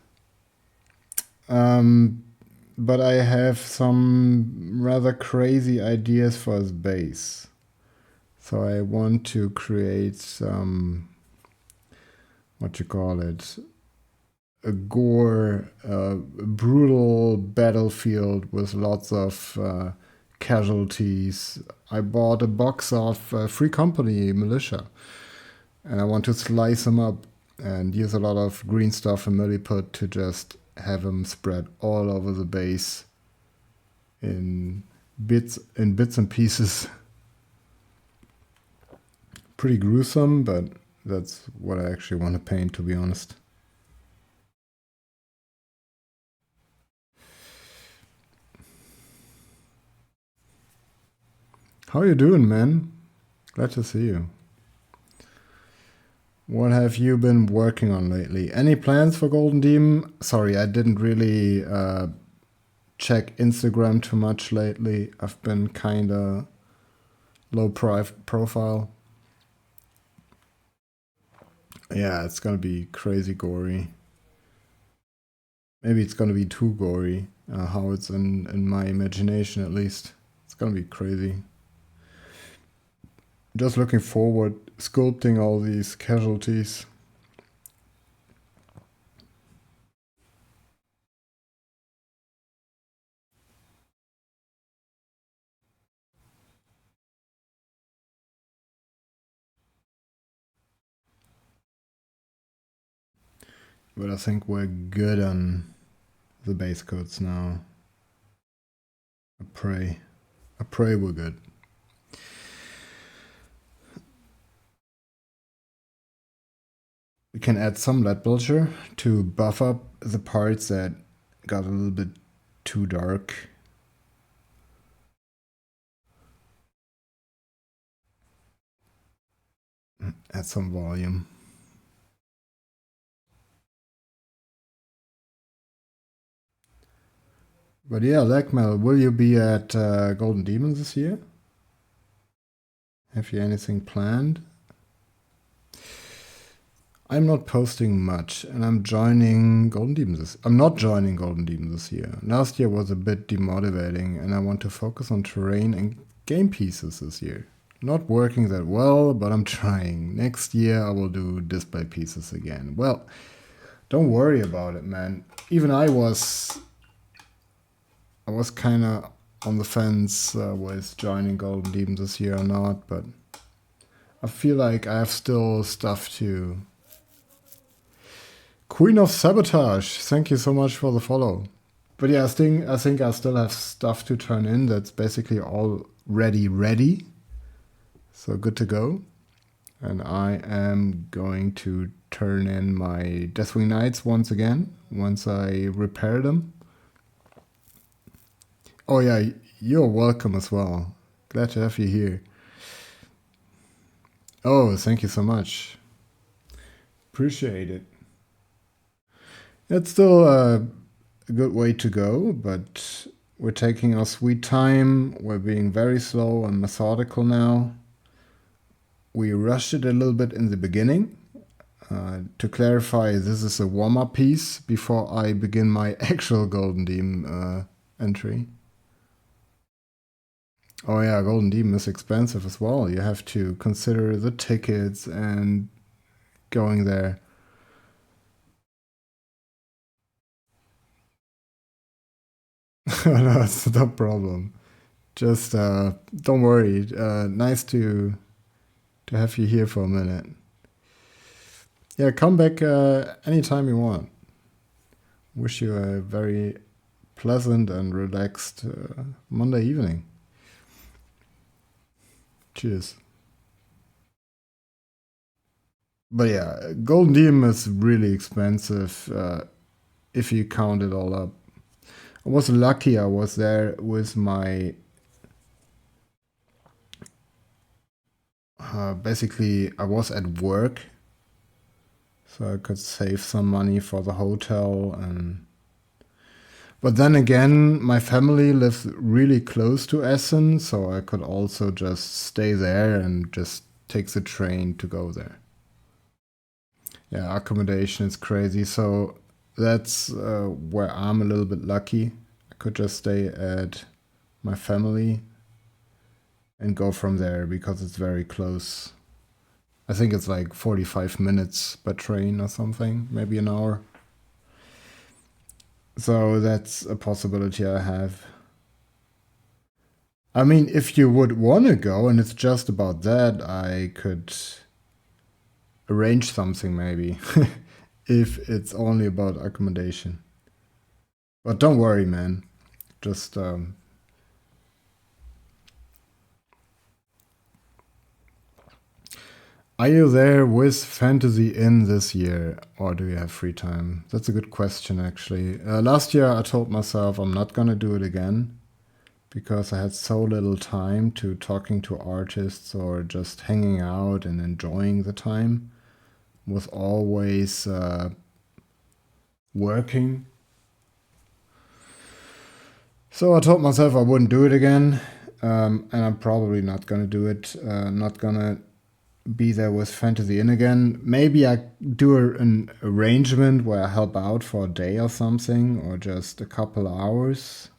Speaker 1: But I have some rather crazy ideas for his base. So I want to create some, what you call it, a gore, brutal battlefield with lots of casualties. I bought a box of Free Company militia, and I want to slice them up and use a lot of green stuff and milliput to just have them spread all over the base in bits and pieces. Pretty gruesome, but that's what I actually want to paint, to be honest. How you doing, man? Glad to see you. What have you been working on lately? Any plans for Golden Demon? Sorry, I didn't really check Instagram too much lately. I've been kinda low profile. Yeah, it's gonna be crazy gory. Maybe it's gonna be too gory, how it's in my imagination at least. It's gonna be crazy. Just looking forward, sculpting all these casualties. But I think we're good on the base coats now. I pray we're good. We can add some lead bulger to buff up the parts that got a little bit too dark. Add some volume. But yeah, Legmel, will you be at Golden Demon this year? Have you anything planned? I'm not posting much, and I'm joining Golden Demon I'm not joining Golden Demon this year. Last year was a bit demotivating, and I want to focus on terrain and game pieces this year. Not working that well, but I'm trying. Next year I will do display pieces again. Well, don't worry about it, man. Even I was kind of on the fence with joining Golden Demon this year or not, but I feel like I have still stuff to... Queen of Sabotage, thank you so much for the follow. But yeah, I think I still have stuff to turn in that's basically already ready. So good to go. And I am going to turn in my Deathwing Knights once again, once I repair them. Oh yeah, you're welcome as well. Glad to have you here. Oh, thank you so much. Appreciate it. It's still a good way to go, but we're taking our sweet time. We're being very slow and methodical now. We rushed it a little bit in the beginning. To clarify, this is a warm-up piece before I begin my actual Golden Demon entry. Oh yeah, Golden Demon is expensive as well. You have to consider the tickets and going there. No, it's no problem. Just don't worry. Nice to have you here for a minute. Yeah, come back anytime you want. Wish you a very pleasant and relaxed Monday evening. Cheers. But yeah, Golden Demon is really expensive if you count it all up. I was lucky I was there with my... basically, I was at work, so I could save some money for the hotel. But then again, my family lives really close to Essen, so I could also just stay there and just take the train to go there. Yeah, accommodation is crazy, so that's where I'm a little bit lucky. I could just stay at my family and go from there because it's very close. I think it's like 45 minutes by train or something, maybe an hour. So that's a possibility I have. I mean, if you would want to go and it's just about that, I could arrange something maybe, if it's only about accommodation. But don't worry, man. Just are you there with Fantasy Inn this year, or do you have free time? That's a good question, actually. Last year, I told myself I'm not gonna do it again because I had so little time to talking to artists or just hanging out and enjoying the time. Was always working. So I told myself I wouldn't do it again, and I'm probably not gonna do it. Not gonna be there with Fantasy Inn again. Maybe I do an arrangement where I help out for a day or something, or just a couple hours.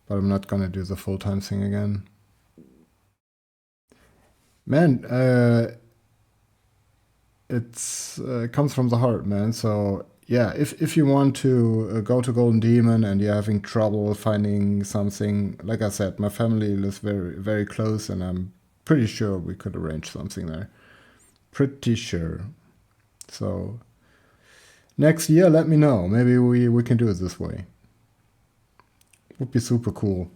Speaker 1: But I'm not gonna do the full-time thing again. Man, it comes from the heart, man. So yeah, if you want to go to Golden Demon and you're having trouble finding something, like I said, my family lives very, very close, and I'm pretty sure we could arrange something there. Pretty sure. So next year, let me know. Maybe we can do it this way. Would be super cool.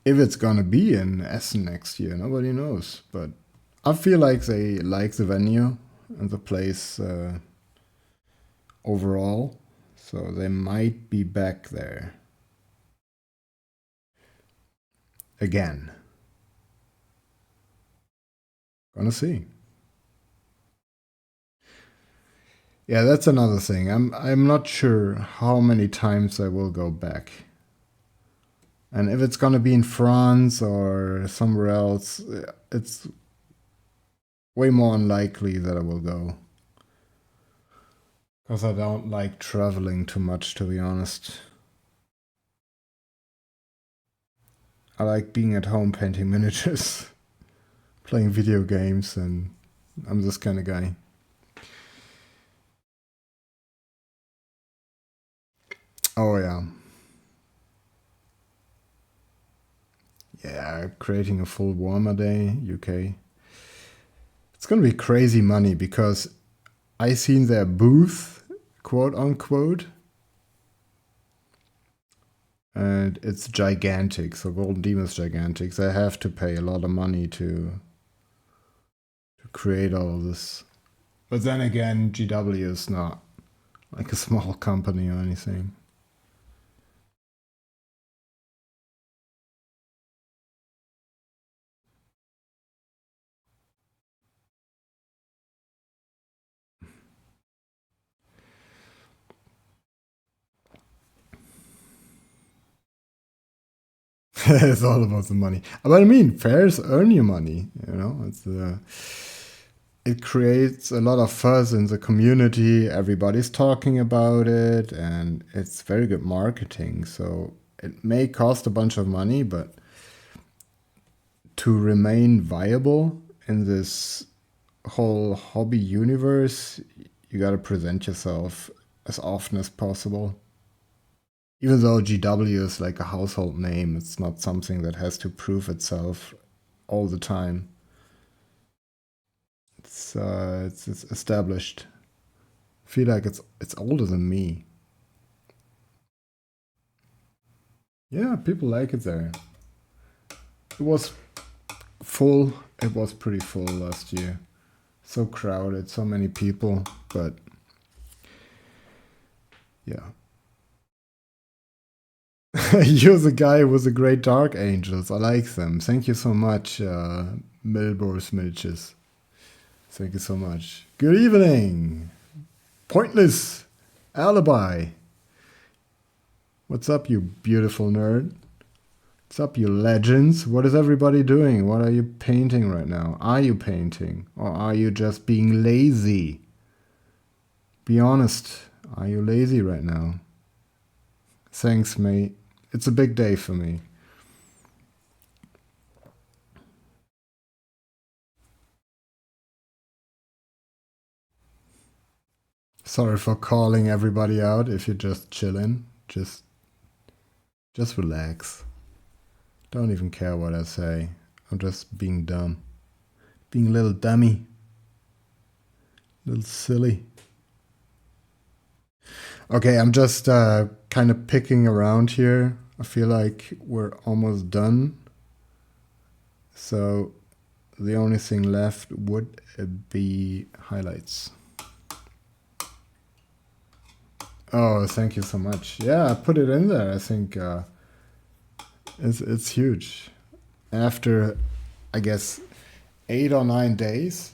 Speaker 1: If it's gonna be in Essen next year, nobody knows. But I feel like they like the venue and the place overall, so they might be back there again. Gonna see. Yeah, that's another thing. I'm not sure how many times I will go back. And if it's gonna be in France or somewhere else, it's way more unlikely that I will go. Because I don't like traveling too much, to be honest. I like being at home painting miniatures, playing video games, and I'm this kind of guy. Oh yeah. Yeah, creating a full Warmer Day, UK. It's gonna be crazy money because I seen their booth, quote unquote, and it's gigantic. So Golden Demon is gigantic. They have to pay a lot of money to create all this. But then again, GW is not like a small company or anything. It's all about the money. But I mean, fairs earn you money. You know, it creates a lot of fuzz in the community. Everybody's talking about it, and it's very good marketing. So it may cost a bunch of money, but to remain viable in this whole hobby universe, you got to present yourself as often as possible. Even though GW is like a household name, it's not something that has to prove itself all the time. It's established. I feel like it's older than me. Yeah, people like it there. It was full. It was pretty full last year. So crowded, so many people, but yeah. You're the guy with the great dark angels. I like them. Thank you so much, Milbors Milches. Thank you so much. Good evening. Pointless alibi. What's up, you beautiful nerd? What's up, you legends? What is everybody doing? What are you painting right now? Are you painting? Or are you just being lazy? Be honest. Are you lazy right now? Thanks, mate. It's a big day for me. Sorry for calling everybody out if you're just chilling. Just relax. Don't even care what I say. I'm just being dumb. Being a little dummy. A little silly. Okay, I'm just kind of picking around here. I feel like we're almost done. So the only thing left would be highlights. Oh, thank you so much. Yeah, I put it in there. I think it's huge. After, I guess, 8 or 9 days,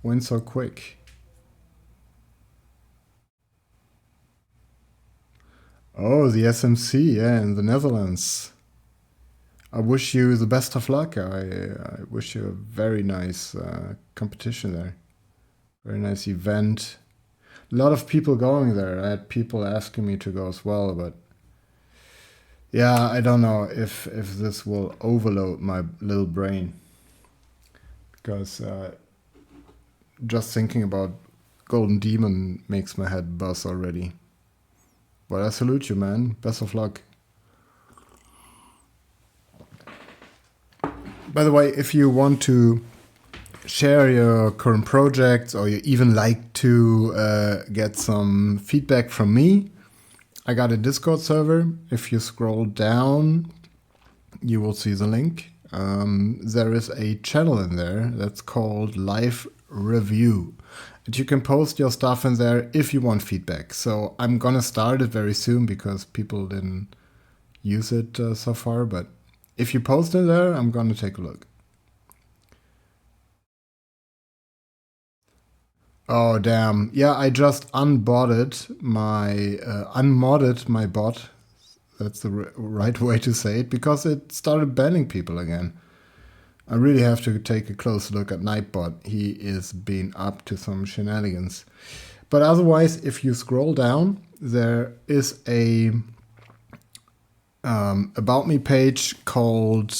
Speaker 1: went so quick. Oh, the SMC, yeah, in the Netherlands. I wish you the best of luck. I wish you a very nice competition there. Very nice event. A lot of people going there. I had people asking me to go as well, but yeah, I don't know if this will overload my little brain. Because just thinking about Golden Demon makes my head buzz already. But I salute you, man. Best of luck. By the way, if you want to share your current projects or you even like to get some feedback from me, I got a Discord server. If you scroll down, you will see the link. There is a channel in there that's called Live Review. And you can post your stuff in there if you want feedback. So I'm gonna start it very soon because people didn't use it so far. But if you post in there, I'm gonna take a look. Oh damn! Yeah, I just unmodded my bot. That's the right way to say it, because it started banning people again. I really have to take a close look at Nightbot. He is being up to some shenanigans. But otherwise, if you scroll down, there is a About Me page called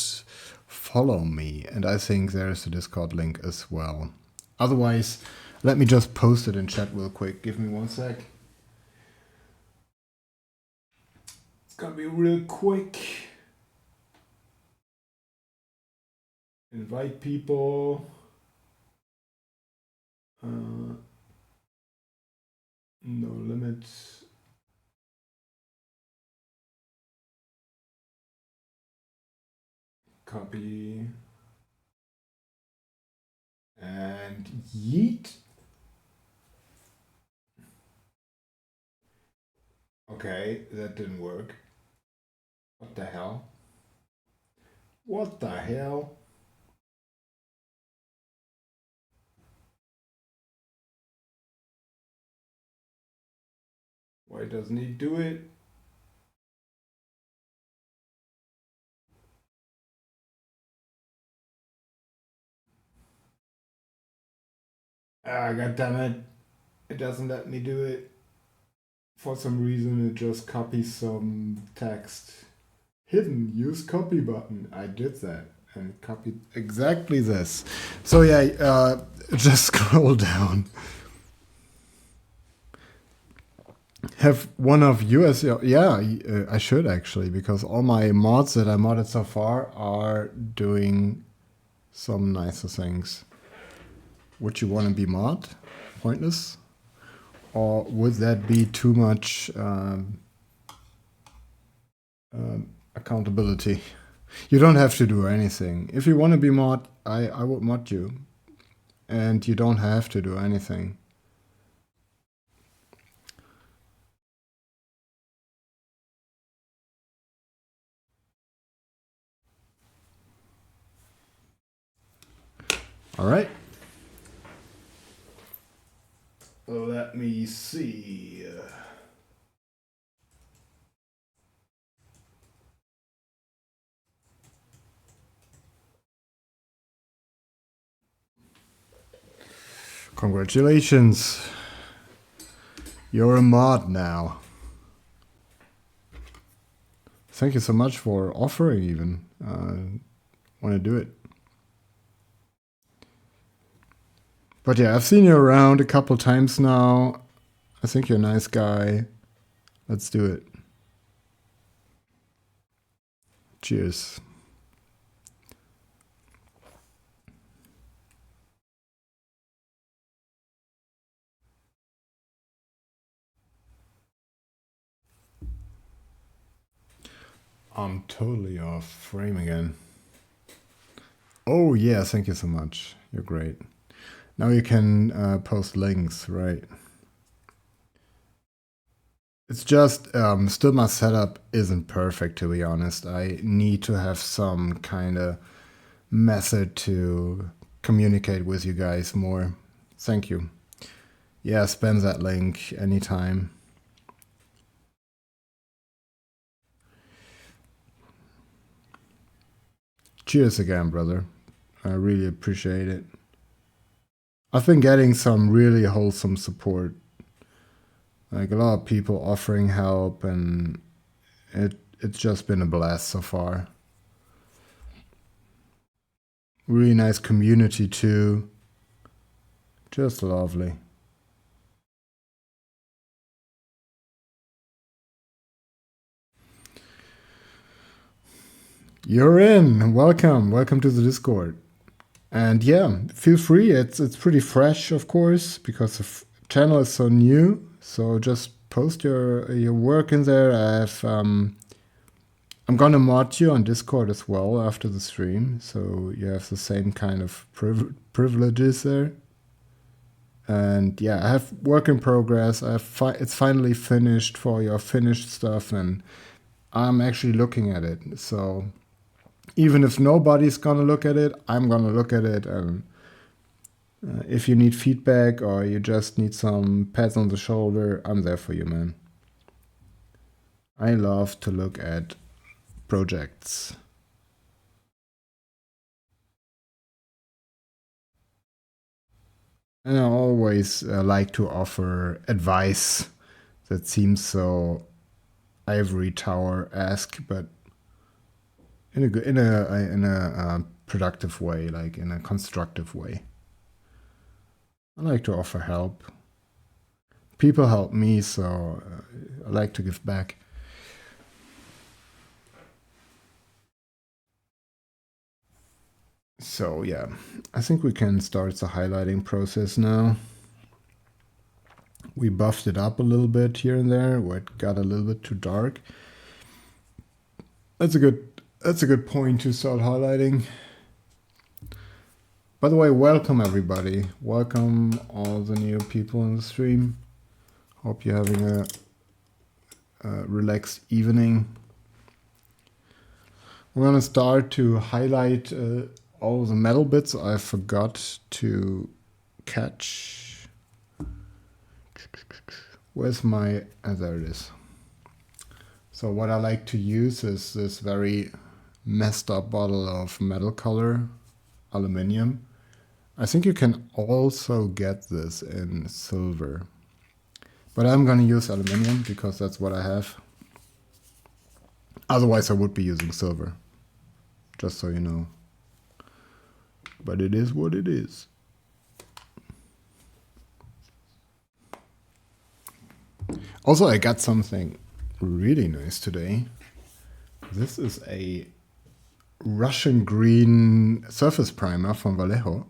Speaker 1: Follow Me. And I think there's a Discord link as well. Otherwise, let me just post it in chat real quick. Give me 1 sec. It's gonna be real quick. Invite people. No limits. Copy. And yeet. Okay, that didn't work. What the hell? What the hell? Why doesn't he do it? Ah, god damn it. It doesn't let me do it. For some reason it just copies some text. Hidden, use copy button. I did that and copied exactly this. So yeah, just scroll down. Have one of you as your, yeah, I should actually, because all my mods that I modded so far are doing some nicer things. Would you want to be mod? Pointless? Or would that be too much accountability? You don't have to do anything. If you want to be mod, I would mod you. And you don't have to do anything. All right. Let me see. Congratulations. You're a mod now. Thank you so much for offering even. Want to do it. But yeah, I've seen you around a couple times now. I think you're a nice guy. Let's do it. Cheers. I'm totally off frame again. Oh yeah, thank you so much. You're great. Now you can post links, right? It's just still my setup isn't perfect, to be honest. I need to have some kind of method to communicate with you guys more. Thank you. Yeah, spam that link anytime. Cheers again, brother. I really appreciate it. I've been getting some really wholesome support. Like a lot of people offering help, and it's just been a blast so far. Really nice community too. Just lovely. You're in. Welcome. Welcome to the Discord. And yeah, feel free. It's pretty fresh, of course, because the channel is so new. So just post your work in there. I'm gonna mod you on Discord as well after the stream, so you have the same kind of privileges there. And yeah, I have work in progress. It's finally finished for your finished stuff, and I'm actually looking at it. So even if nobody's gonna look at it, I'm gonna look at it. And if you need feedback or you just need some pats on the shoulder, I'm there for you, man. I love to look at projects. And I always like to offer advice that seems so ivory tower-esque, but in a productive way, like in a constructive way. I like to offer help. People help me, so I like to give back. So yeah, I think we can start the highlighting process now. We buffed it up a little bit here and there where it got a little bit too dark. That's a good point to start highlighting. By the way, welcome everybody. Welcome all the new people in the stream. Hope you're having a relaxed evening. We're gonna start to highlight all the metal bits I forgot to catch. Where's my... there it is. So what I like to use is this very messed up bottle of metal color, aluminium. I think you can also get this in silver. But I'm gonna use aluminium because that's what I have. Otherwise I would be using silver. Just so you know. But it is what it is. Also, I got something really nice today. This is a Russian green surface primer from Vallejo.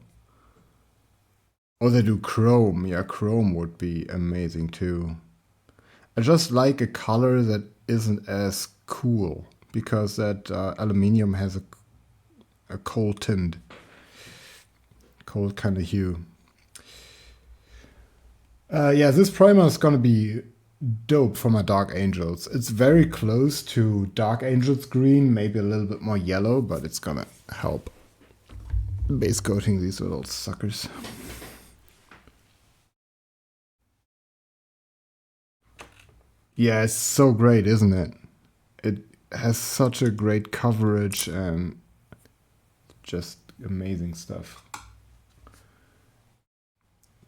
Speaker 1: Oh, they do chrome. Yeah, chrome would be amazing too. I just like a color that isn't as cool because that aluminium has a cold tint. Cold kind of hue. Yeah, this primer is gonna be dope for my Dark Angels. It's very close to Dark Angels green, maybe a little bit more yellow, but it's gonna help base coating these little suckers. Yeah, it's so great, isn't it? It has such a great coverage and just amazing stuff.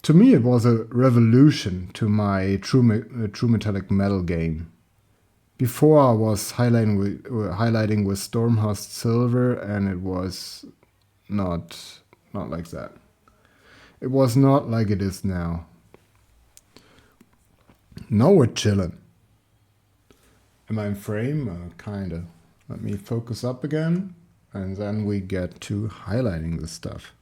Speaker 1: To me, it was a revolution to my true metallic metal game. Before I was highlighting with Stormhust Silver, and it was not like that. It was not like it is now. Now we're chilling. Am I in frame? Kinda. Let me focus up again, and then we get to highlighting the stuff.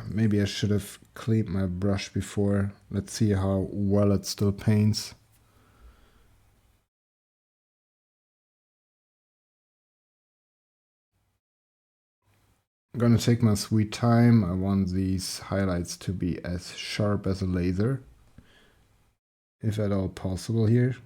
Speaker 1: Maybe I should have cleaned my brush before. Let's see how well it still paints. I'm gonna take my sweet time. I want these highlights to be as sharp as a laser, if at all possible here.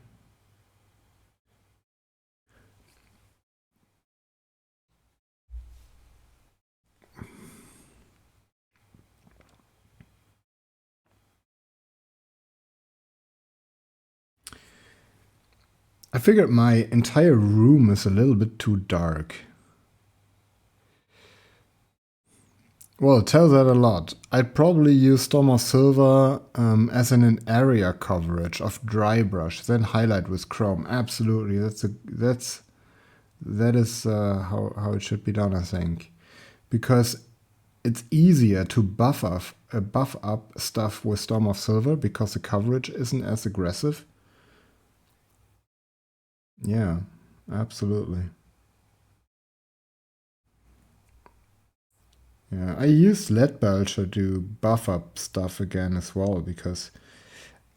Speaker 1: I figured my entire room is a little bit too dark. Well, it tells that a lot. I'd probably use Storm of Silver as an area coverage of dry brush, then highlight with chrome. Absolutely, that is how it should be done, I think, because it's easier to buff up stuff with Storm of Silver because the coverage isn't as aggressive. Yeah, absolutely. Yeah, I used Lead Belcher to buff up stuff again as well, because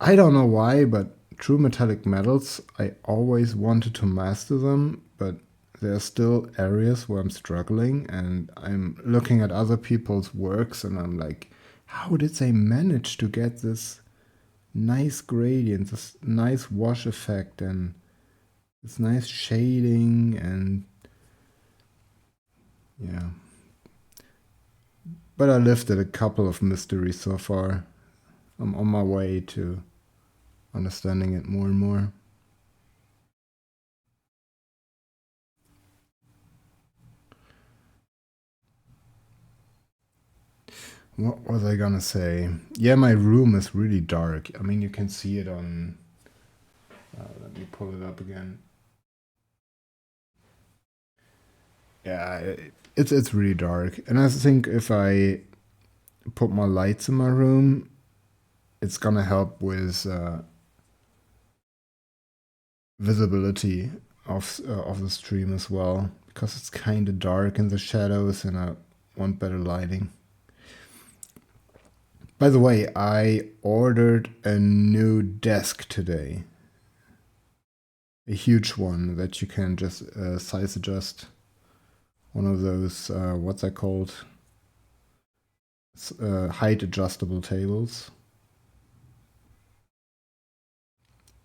Speaker 1: I don't know why, but true metallic metals, I always wanted to master them, but there are still areas where I'm struggling, and I'm looking at other people's works and I'm like, how did they manage to get this nice gradient, this nice wash effect, and this nice shading, and yeah. But I lifted a couple of mysteries so far. I'm on my way to understanding it more and more. What was I gonna say? Yeah, my room is really dark. I mean, you can see it on... let me pull it up again. Yeah, it's really dark. And I think if I put more lights in my room, it's gonna help with visibility of the stream as well, because it's kind of dark in the shadows and I want better lighting. By the way, I ordered a new desk today. A huge one that you can just size adjust. One of those, what's that called? Height adjustable tables.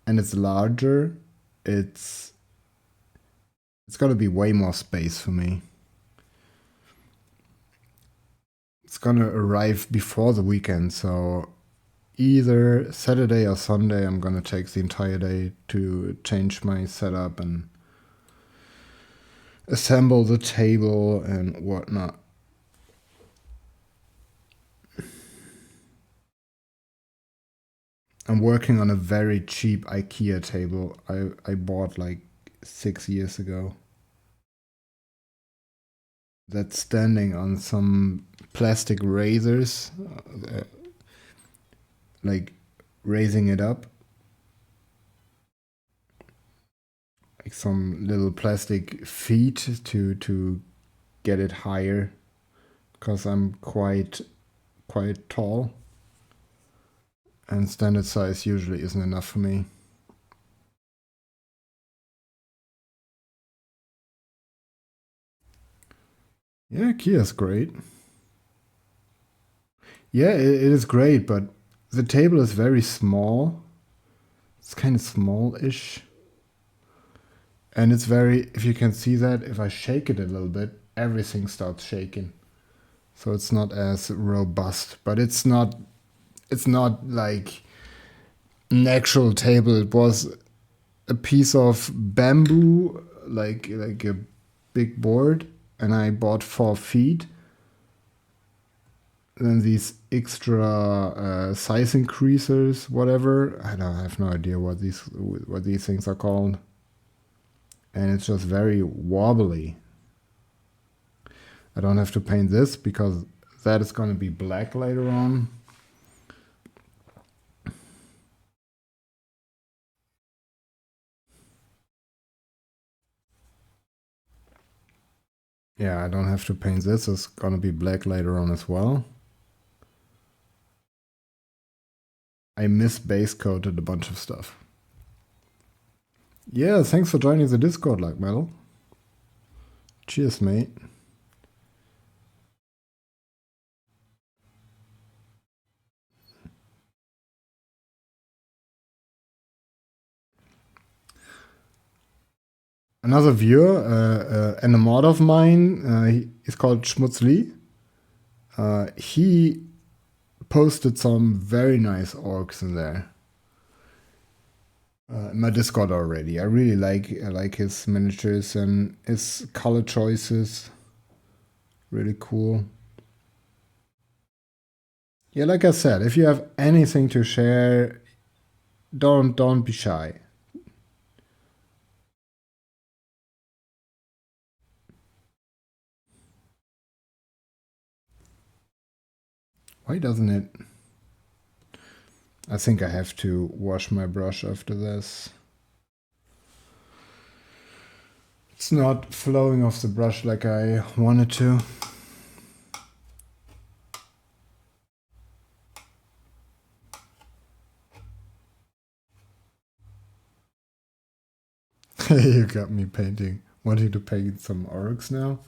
Speaker 1: And it's larger. It's gonna be way more space for me. It's gonna arrive before the weekend, so either Saturday or Sunday I'm gonna take the entire day to change my setup and assemble the table and whatnot. I'm working on a very cheap IKEA table I bought like 6 years ago. That's standing on some plastic razors, like raising it up. Like some little plastic feet to get it higher, because I'm quite tall. And standard size usually isn't enough for me. Yeah, Kia's great. Yeah, it is great, but the table is very small. It's kind of small-ish. And it's very, if you can see that, if I shake it a little bit, everything starts shaking. So it's not as robust, but it's not like an actual table. It was a piece of bamboo, like a big board, and I bought 4 feet. Then these extra size increasers, whatever. I have no idea what these things are called. And it's just very wobbly. I don't have to paint this because that is going to be black later on. Yeah, I don't have to paint this. It's going to be black later on as well. I base coated a bunch of stuff. Yeah, thanks for joining the Discord, like Metal. Cheers, mate. Another viewer and a mod of mine, he's called Schmutzli. He posted some very nice orcs in there. In my Discord already. I really like his miniatures and his color choices. Really cool. Yeah, like I said, if you have anything to share, don't be shy. Why doesn't it? I think I have to wash my brush after this. It's not flowing off the brush like I wanted to. You got me painting. Wanting to paint some orcs now?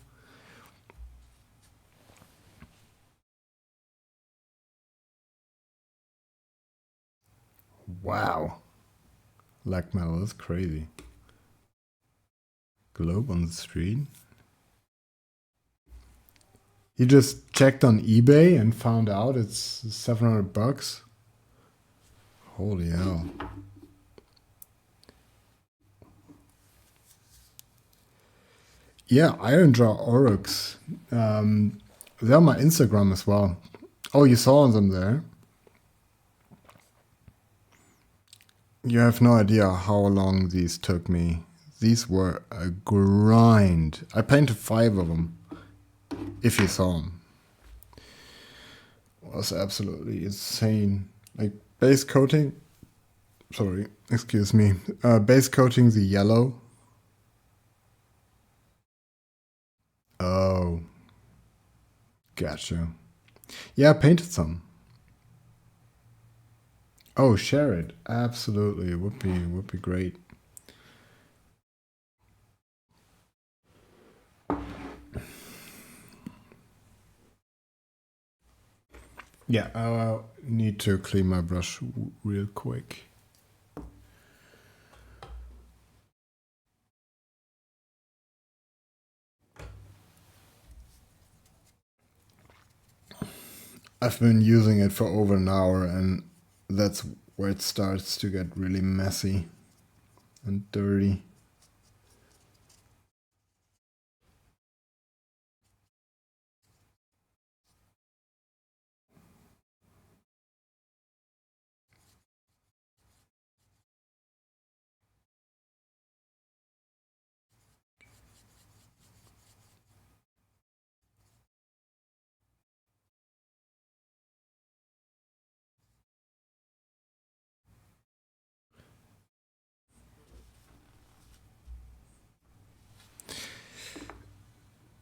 Speaker 1: Wow. Black metal is crazy. Globe on the street. He just checked on eBay and found out it's 700 bucks. Holy hell. Yeah, Iron Jaw Oryx. They're on my Instagram as well. Oh, you saw them there? You have no idea how long these took me. These were a grind. I painted 5 of them. If you saw them. It was absolutely insane. Like base coating. Sorry, excuse me. Base coating the yellow. Oh. Gotcha. Yeah, I painted some. Oh, share it. Absolutely. It would be great. Yeah, I need to clean my brush real quick. I've been using it for over an hour, and that's where it starts to get really messy and dirty.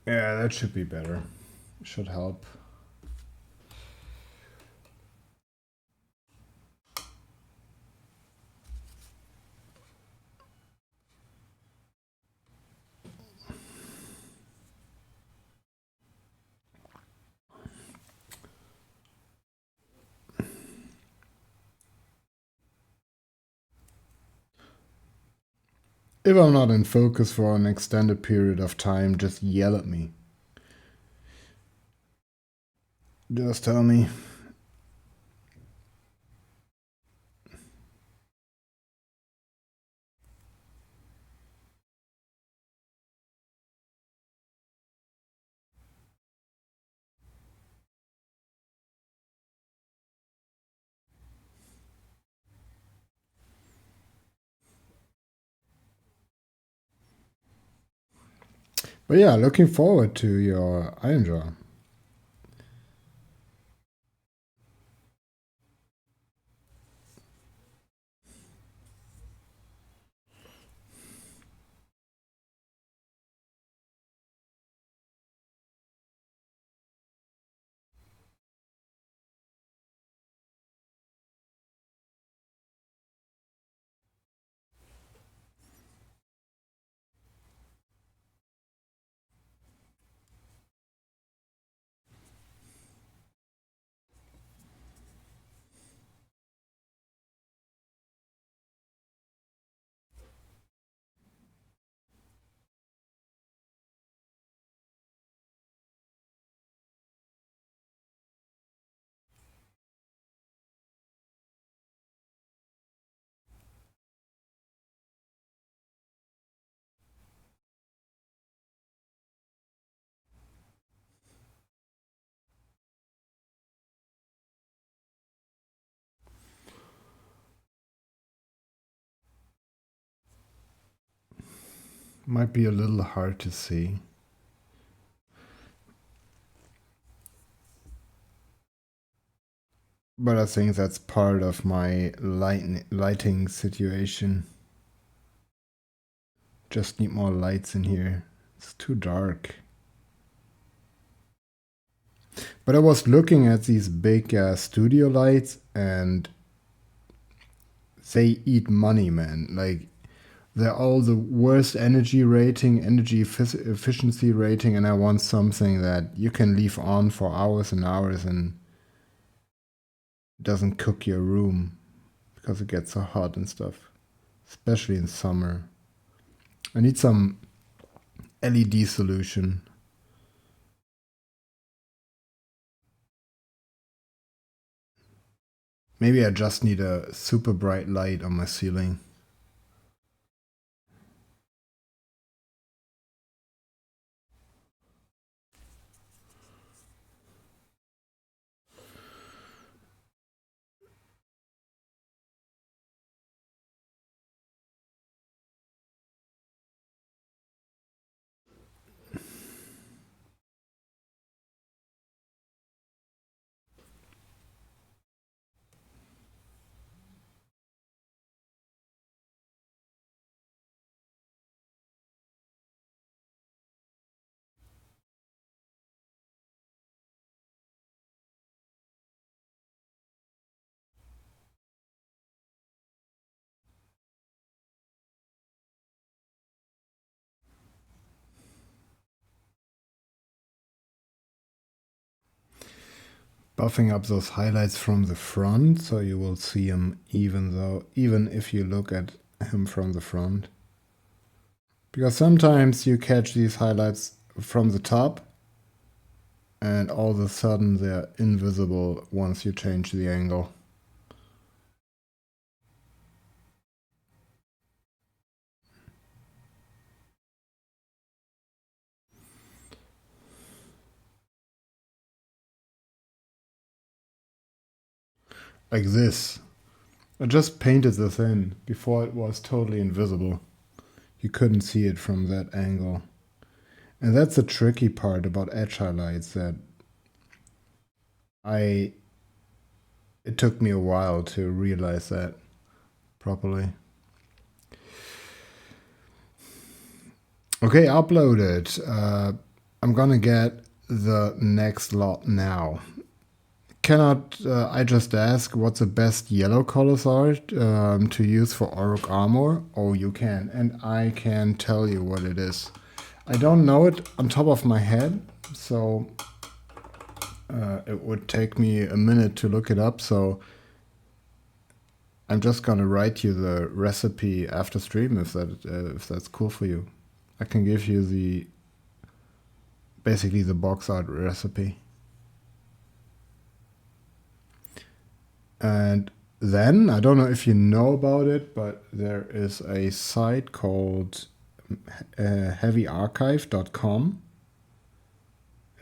Speaker 1: Yeah, that should be better. Should help. If I'm not in focus for an extended period of time, just yell at me. Just tell me. But yeah, looking forward to your iron draw. Might be a little hard to see. But I think that's part of my lighting situation. Just need more lights in here. It's too dark. But I was looking at these big studio lights, and they eat money, man. Like, they're all the worst energy rating, efficiency rating, and I want something that you can leave on for hours and hours and doesn't cook your room because it gets so hot and stuff, especially in summer. I need some LED solution. Maybe I just need a super bright light on my ceiling. Buffing up those highlights from the front so you will see him even if you look at him from the front. Because sometimes you catch these highlights from the top and all of a sudden they're invisible once you change the angle. Like this. I just painted this in before it was totally invisible. You couldn't see it from that angle. And that's the tricky part about edge highlights, that it took me a while to realize that properly. Okay, uploaded. I'm gonna get the next lot now. Cannot I just ask what the best yellow colors are to use for Ork armor? Oh, you can, and I can tell you what it is. I don't know it on top of my head, so it would take me a minute to look it up, so I'm just gonna write you the recipe after stream if that's cool for you. I can give you basically the box art recipe. And then, I don't know if you know about it, but there is a site called heavyarchive.com.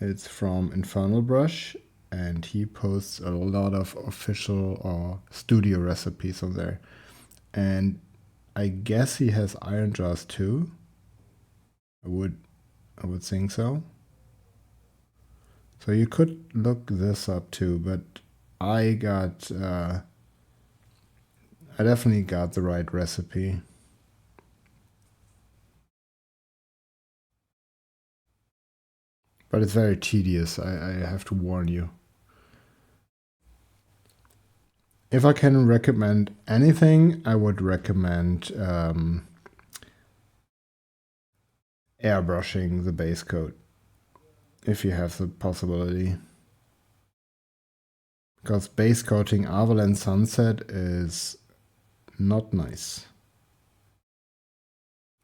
Speaker 1: It's from Infernal Brush, and he posts a lot of official or studio recipes on there. And I guess he has iron jars too. I would think so. So you could look this up too, but I definitely got the right recipe. But it's very tedious, I have to warn you. If I can recommend anything, I would recommend airbrushing the base coat, if you have the possibility. Because base coating Avalanche Sunset is not nice.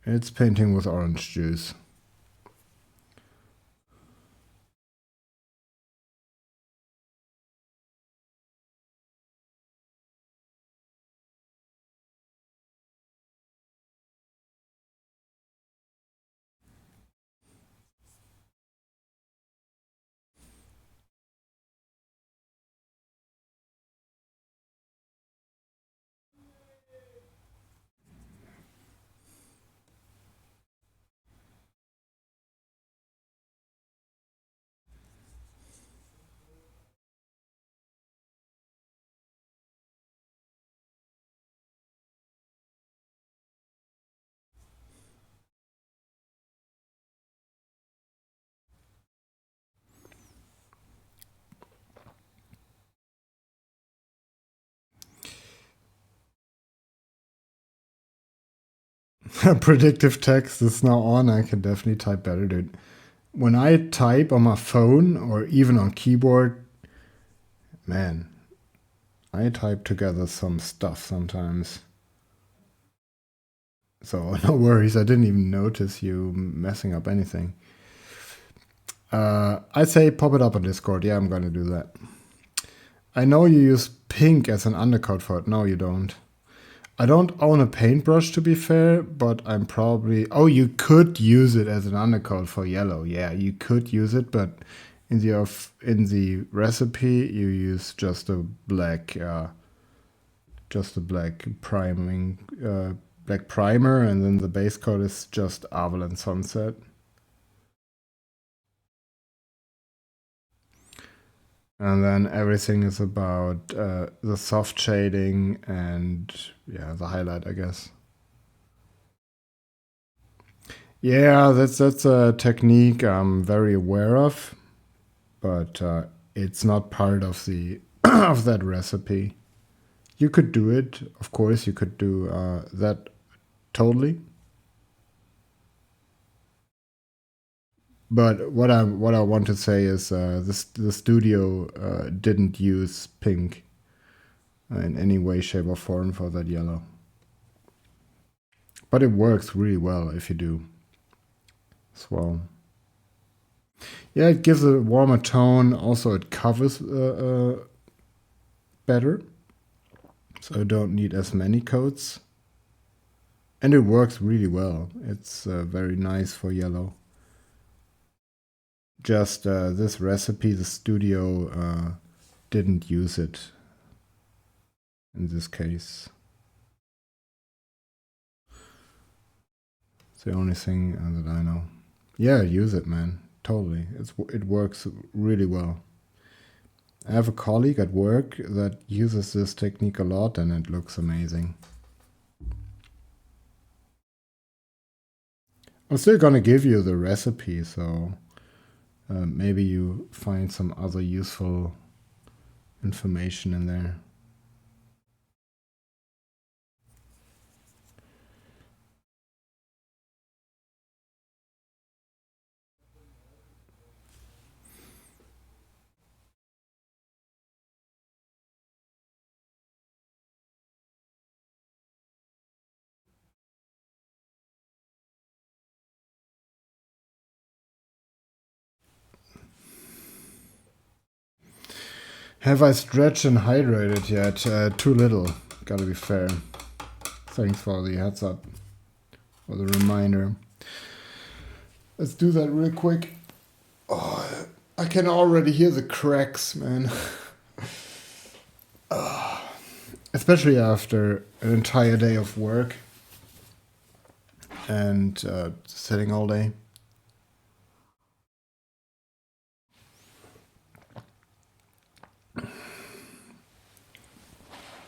Speaker 1: It's painting with orange juice. Predictive text is now on. I can definitely type better, dude. When I type on my phone or even on keyboard, man, I type together some stuff sometimes. So no worries, I didn't even notice you messing up anything. I'd say pop it up on Discord. Yeah, I'm gonna do that. I know you use pink as an undercoat for it. No, you don't. I don't own a paintbrush, to be fair, but I'm probably... Oh, you could use it as an undercoat for yellow. Yeah, you could use it, but in the recipe, you use just a black priming, black primer, and then the base coat is just Avalon Sunset. And then everything is about the soft shading and, yeah, the highlight, I guess. Yeah, that's a technique I'm very aware of, but it's not part of the of that recipe. You could do it, of course. You could do that totally. But what I want to say is the studio didn't use pink in any way, shape, or form for that yellow. But it works really well if you do as well. Yeah, it gives a warmer tone. Also, it covers better, so you don't need as many coats. And it works really well. It's very nice for yellow. Just this recipe, the studio didn't use it in this case. It's the only thing that I know. Yeah, use it, man. Totally. It works really well. I have a colleague at work that uses this technique a lot, and it looks amazing. I'm still gonna give you the recipe, so maybe you find some other useful information in there. Have I stretched and hydrated yet? Too little, gotta be fair. Thanks for the heads up, for the reminder. Let's do that real quick. Oh, I can already hear the cracks, man. Especially after an entire day of work and sitting all day.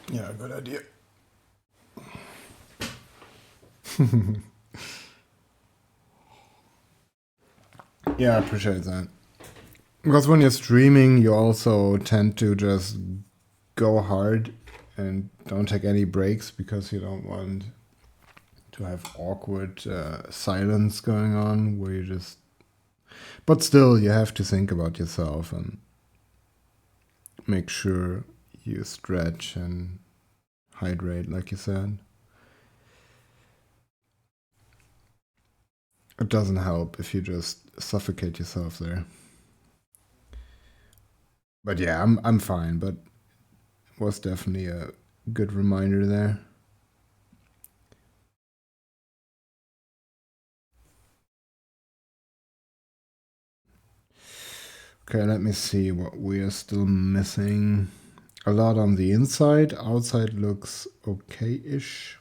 Speaker 1: Yeah, good idea. Yeah, I appreciate that. Because when you're streaming, you also tend to just go hard and don't take any breaks because you don't want to have awkward silence going on where you just... But still, you have to think about yourself and make sure you stretch and hydrate, like you said. It doesn't help if you just suffocate yourself there. But yeah, I'm fine, but it was definitely a good reminder there. Okay, let me see what we are still missing. A lot on the inside. Outside looks okay-ish.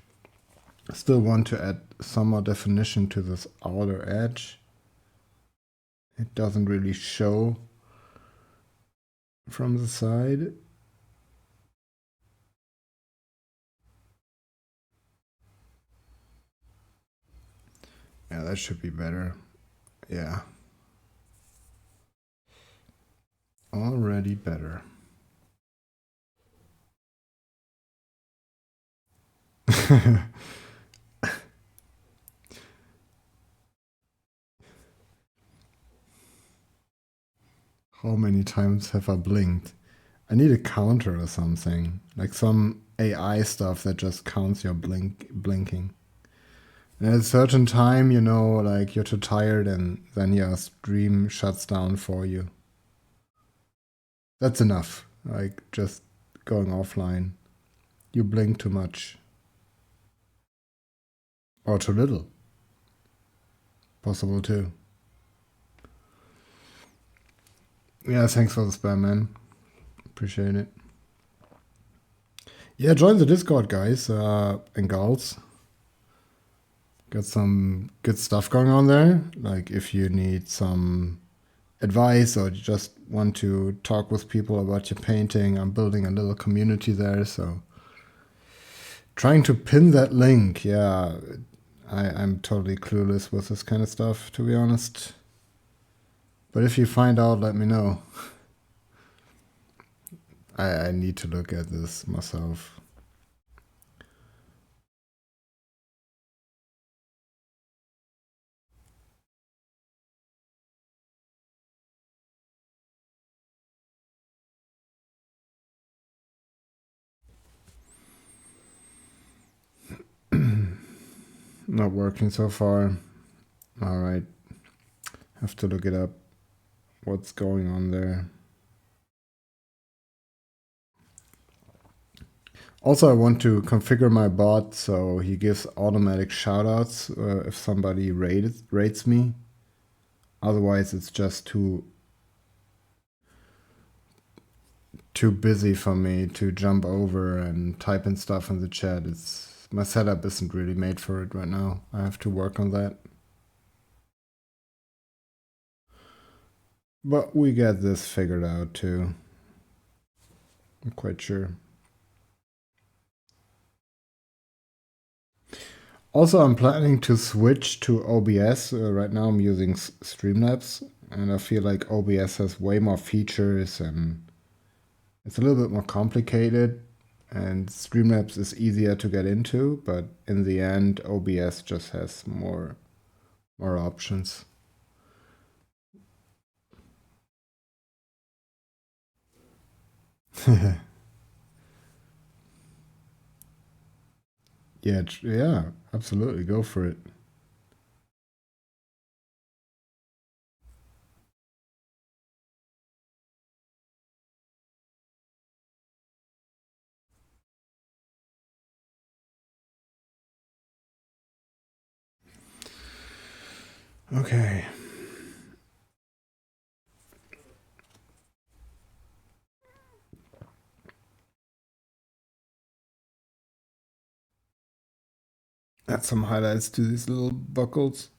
Speaker 1: Still want to add some more definition to this outer edge. It doesn't really show from the side. Yeah, that should be better. Yeah. Already better. How many times have I blinked? I need a counter or something. Like some AI stuff that just counts your blinking. And at a certain time, you know, like you're too tired and then your stream shuts down for you. That's enough. Like just going offline. You blink too much. Or too little. Possible too. Yeah, thanks for the spam, man. Appreciate it. Yeah, join the Discord, guys and gals. Got some good stuff going on there. Like if you need some advice or you just want to talk with people about your painting, I'm building a little community there. So trying to pin that link. Yeah, I'm totally clueless with this kind of stuff, to be honest. But if you find out, let me know. I need to look at this myself. Not working so far. All right. Have to look it up. What's going on there? Also, I want to configure my bot so he gives automatic shoutouts if somebody rates me. Otherwise, it's just too busy for me to jump over and type in stuff in the chat. My setup isn't really made for it right now. I have to work on that. But we get this figured out too. I'm quite sure. Also, I'm planning to switch to OBS. Right now I'm using Streamlabs, and I feel like OBS has way more features and it's a little bit more complicated, and Streamlabs is easier to get into, but in the end, OBS just has more options. Yeah, absolutely. Go for it. Okay. Add some highlights to these little buckles.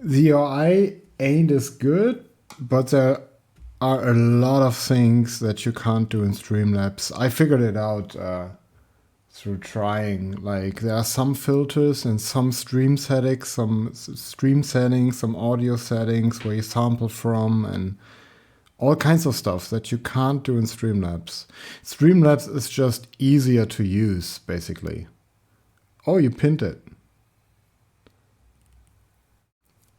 Speaker 1: The UI ain't as good, but there are a lot of things that you can't do in Streamlabs. I figured it out through trying. Like there are some filters and some stream settings, some audio settings where you sample from, and all kinds of stuff that you can't do in Streamlabs. Streamlabs is just easier to use, basically. Oh, you pinned it.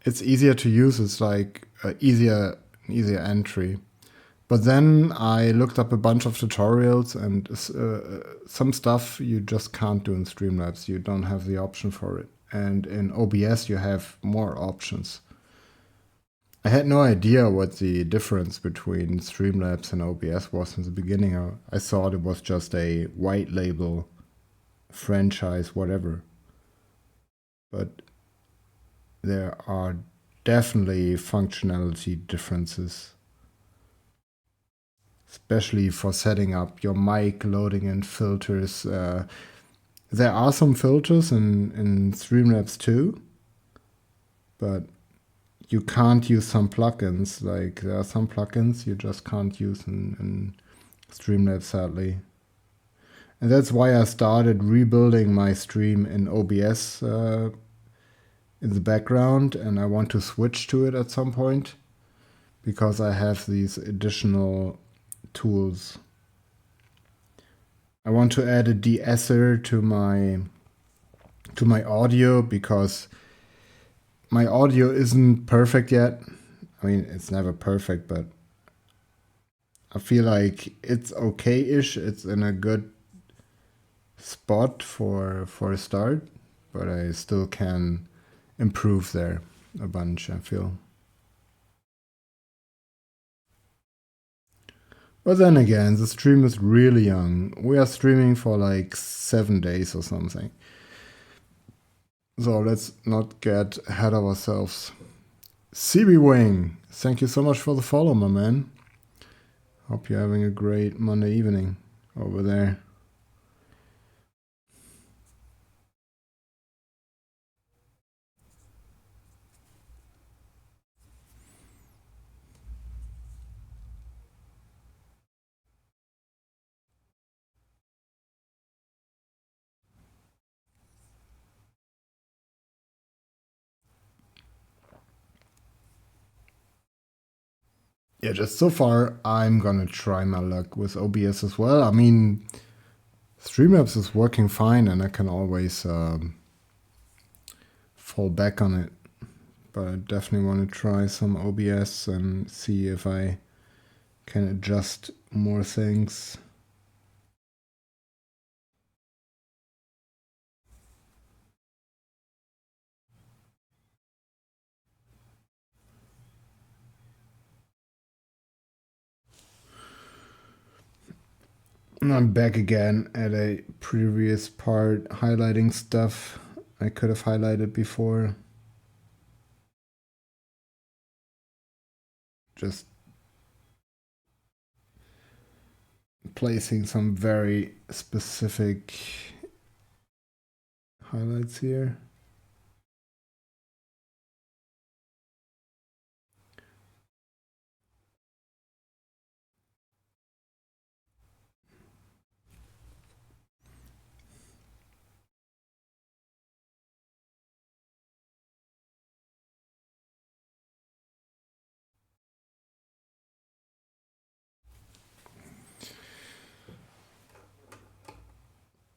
Speaker 1: It's easier to use. It's like easier entry. But then I looked up a bunch of tutorials, and some stuff you just can't do in Streamlabs. You don't have the option for it. And in OBS, you have more options. I had no idea what the difference between Streamlabs and OBS was in the beginning. I thought it was just a white label franchise, whatever. But there are definitely functionality differences. especially for setting up your mic, loading in filters. There are some filters in Streamlabs too, but you can't use some plugins. Like there are some plugins you just can't use in Streamlabs, sadly. And that's why I started rebuilding my stream in OBS in the background, and I want to switch to it at some point because I have these additional tools. I want to add a de-esser to my audio because my audio isn't perfect yet. I mean, it's never perfect, but I feel like it's okay-ish. It's in a good spot for a start, but I still can improve there a bunch, I feel. But then again, the stream is really young. We are streaming for like 7 days or something. So let's not get ahead of ourselves. CB Wing, thank you so much for the follow, my man. Hope you're having a great Monday evening over there. Yeah, just so far, I'm gonna try my luck with OBS as well. I mean, Streamlabs is working fine, and I can always fall back on it. But I definitely want to try some OBS and see if I can adjust more things. And I'm back again at a previous part, highlighting stuff I could have highlighted before. Just placing some very specific highlights here.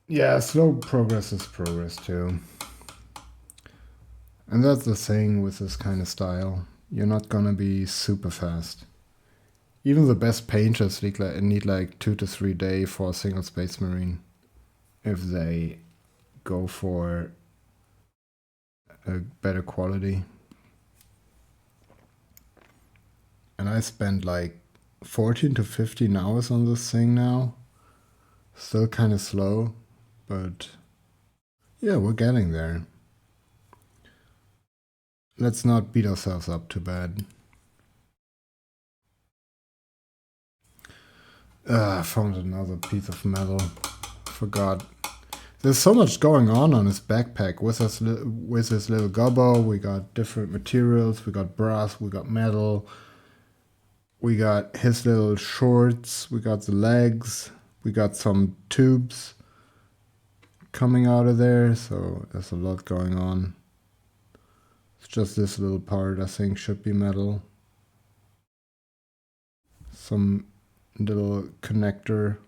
Speaker 1: Yeah, slow progress is progress too. And that's the thing with this kind of style. You're not gonna be super fast. Even the best painters need like 2 to 3 days for a single Space Marine if they go for a better quality. And I spent like 14 to 15 hours on this thing now. Still kind of slow, but yeah, we're getting there. Let's not beat ourselves up too bad. I found another piece of metal. Forgot. There's so much going on his backpack. With his little gobbo, we got different materials. We got brass, we got metal. We got his little shorts. We got the legs. We got some tubes coming out of there. So there's a lot going on. It's just this little part I think should be metal. Some little connector.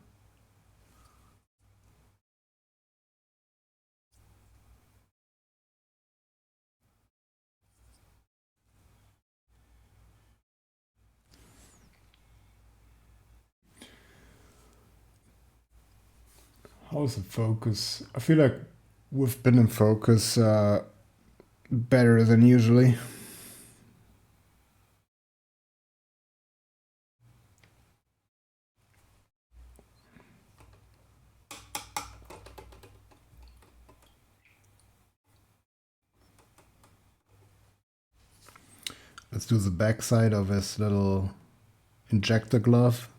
Speaker 1: How's the focus? I feel like we've been in focus better than usually. Let's do the backside of his little injector glove.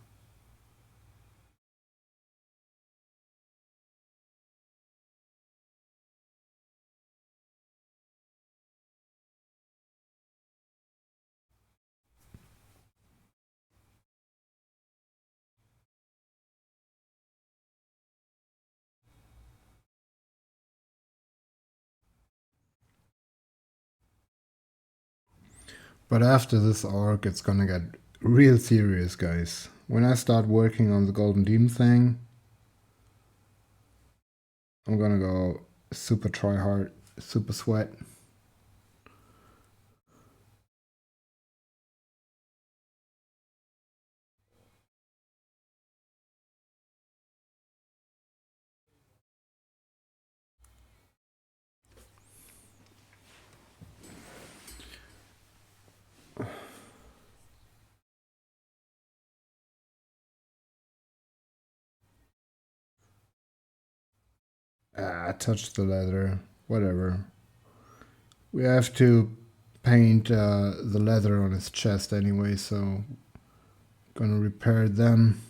Speaker 1: But after this arc, it's gonna get real serious, guys. When I start working on the Golden Demon thing, I'm gonna go super try hard, super sweat. I touched the leather. Whatever. We have to paint the leather on his chest anyway, so gonna repair them.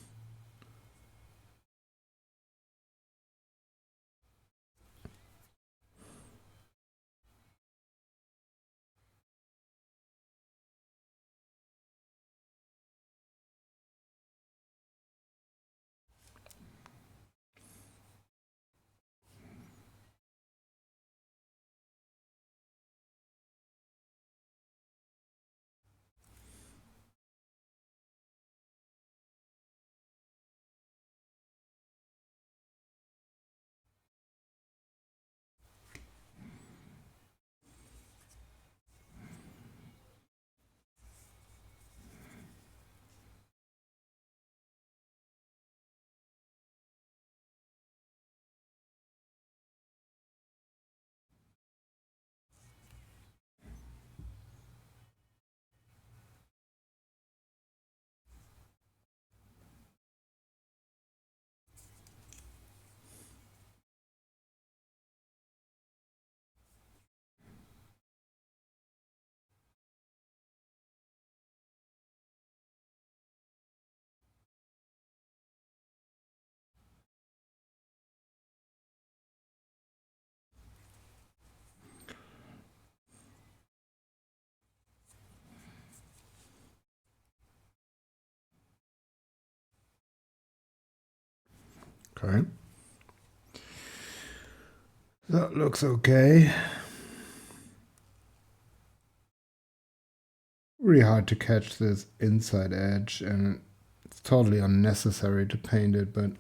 Speaker 1: Okay. That looks okay. Really hard to catch this inside edge, and it's totally unnecessary to paint it, but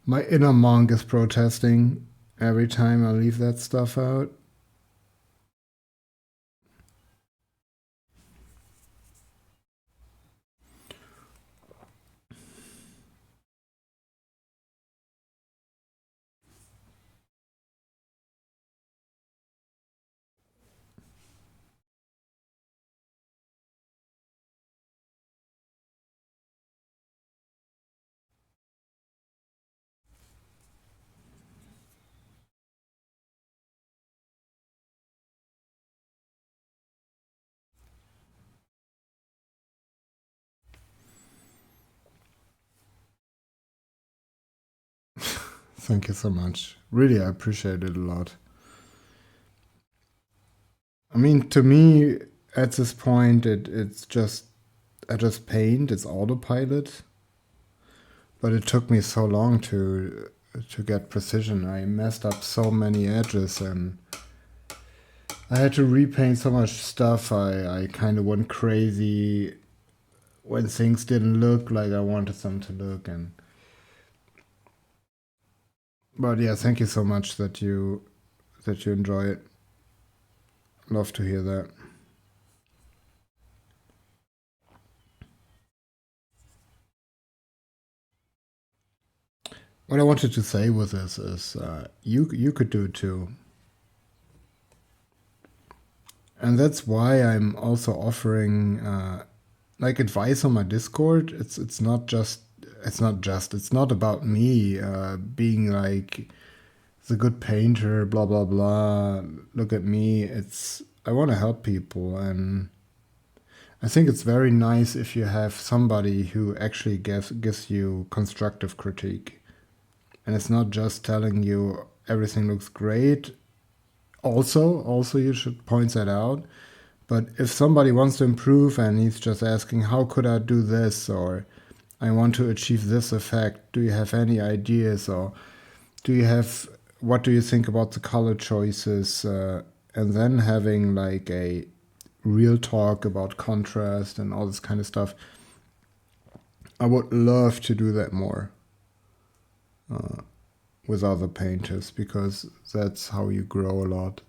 Speaker 1: my inner monk is protesting every time I leave that stuff out. Thank you so much. Really, I appreciate it a lot. I mean, to me, at this point, it's just I just paint. It's autopilot, but it took me so long to get precision. I messed up so many edges, and I had to repaint so much stuff. I kind of went crazy when things didn't look like I wanted them to look, and but yeah, thank you so much that you enjoy it. Love to hear that. What I wanted to say with this is you could do it too, and that's why I'm also offering like advice on my Discord. It's not about me being like the good painter, blah blah blah. Look at me. It's I want to help people, and I think it's very nice if you have somebody who actually gives you constructive critique, and it's not just telling you everything looks great. Also, you should point that out. But if somebody wants to improve and he's just asking, how could I do this? Or I want to achieve this effect. Do you have any ideas? Or do you have, what do you think about the color choices? And then having like a real talk about contrast and all this kind of stuff. I would love to do that more with other painters, because that's how you grow a lot.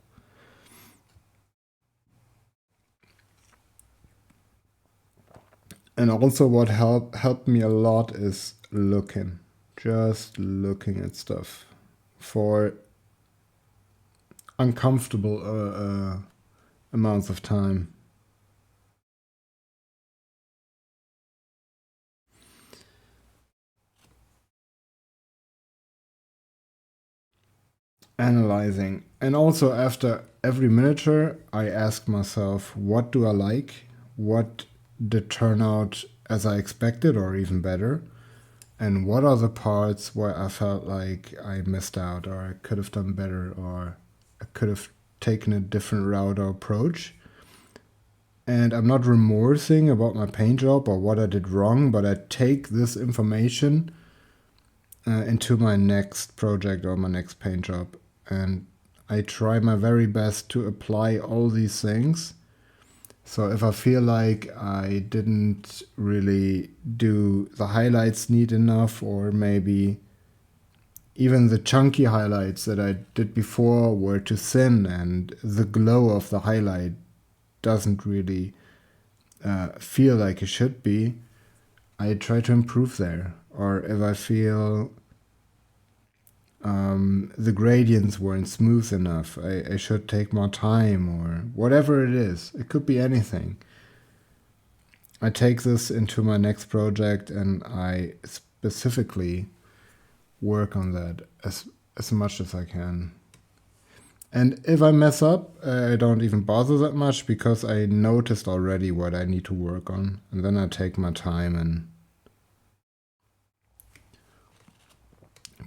Speaker 1: And also what helped me a lot is just looking at stuff for uncomfortable amounts of time. Analyzing. And also after every miniature, I ask myself, what do I like? What did turn out as I expected or even better? And what are the parts where I felt like I missed out, or I could have done better, or I could have taken a different route or approach? And I'm not remorsing about my paint job or what I did wrong, but I take this information into my next project or my next paint job. And I try my very best to apply all these things. So if I feel like I didn't really do the highlights neat enough, or maybe even the chunky highlights that I did before were too thin and the glow of the highlight doesn't really feel like it should be, I try to improve there. Or if I feel the gradients weren't smooth enough, I should take more time, or whatever it is. It could be anything. I take this into my next project and I specifically work on that as much as I can. And if I mess up, I don't even bother that much, because I noticed already what I need to work on. And then I take my time and...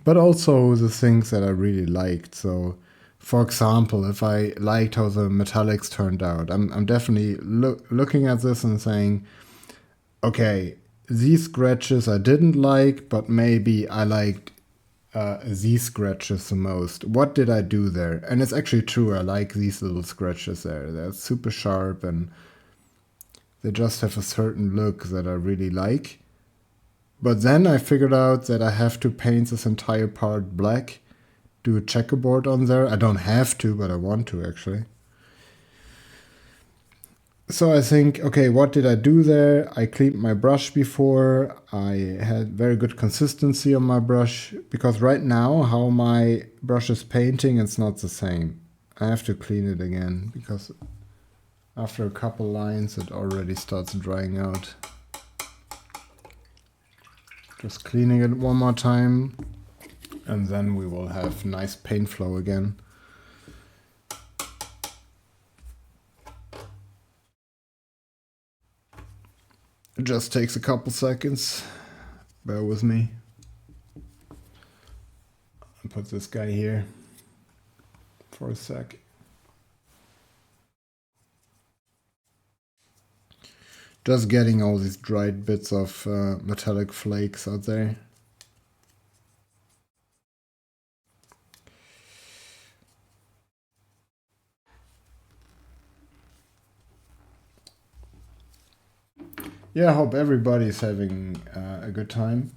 Speaker 1: But also the things that I really liked. So, for example, if I liked how the metallics turned out, I'm definitely looking at this and saying, okay, these scratches I didn't like, but maybe I liked these scratches the most. What did I do there? And it's actually true, I like these little scratches there. They're super sharp and they just have a certain look that I really like. But then I figured out that I have to paint this entire part black, do a checkerboard on there. I don't have to, but I want to actually. So I think, okay, what did I do there? I cleaned my brush before. I had very good consistency on my brush, because right now how my brush is painting, it's not the same. I have to clean it again, because after a couple lines it already starts drying out. Just cleaning it one more time, and then we will have nice paint flow again. It just takes a couple seconds. Bear with me. I'll put this guy here for a sec. Just getting all these dried bits of metallic flakes out there. Yeah, I hope everybody's having a good time.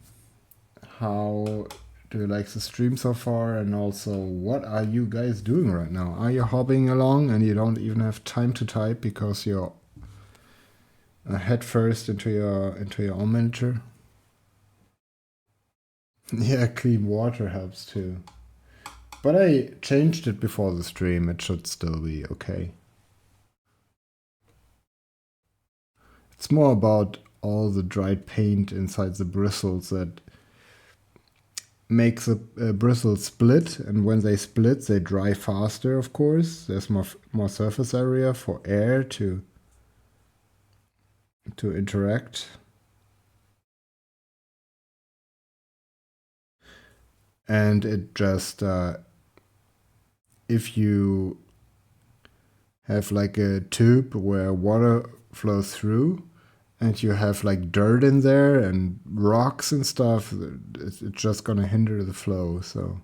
Speaker 1: How do you like the stream so far? And also, what are you guys doing right now? Are you hobbing along and you don't even have time to type because you're head first into your own miniature? Yeah, clean water helps too. But I changed it before the stream. It should still be okay. It's more about all the dried paint inside the bristles that makes the bristles split, and when they split they dry faster, of course. There's more surface area for air to interact. And it just if you have like a tube where water flows through and you have like dirt in there and rocks and stuff, it's just gonna hinder the flow. So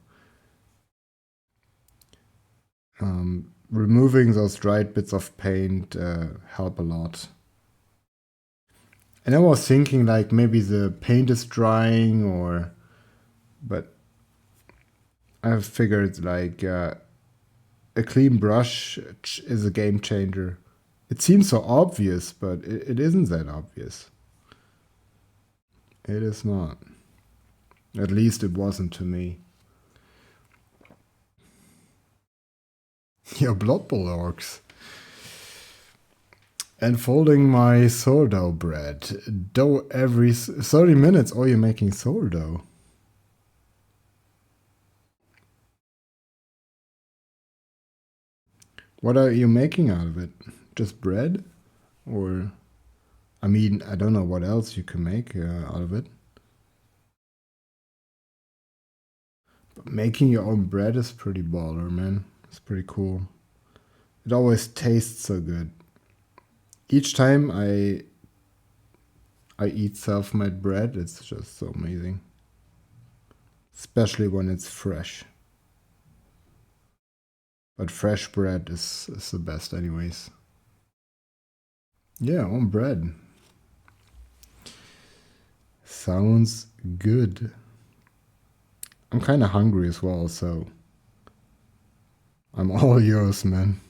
Speaker 1: removing those dried bits of paint help a lot. And I was thinking like maybe the paint is drying but I figured like a clean brush is a game changer. It seems so obvious, but it isn't that obvious. It is not. At least it wasn't to me. Your Blood Bowl orcs. And folding my sourdough bread. Dough every 30 minutes. Oh, you're making sourdough. What are you making out of it? Just bread? Or, I mean, I don't know what else you can make out of it. But making your own bread is pretty baller, man. It's pretty cool. It always tastes so good. Each time I eat self-made bread, it's just so amazing. Especially when it's fresh. But fresh bread is the best anyways. Yeah, own bread. Sounds good. I'm kind of hungry as well, so I'm all yours, man.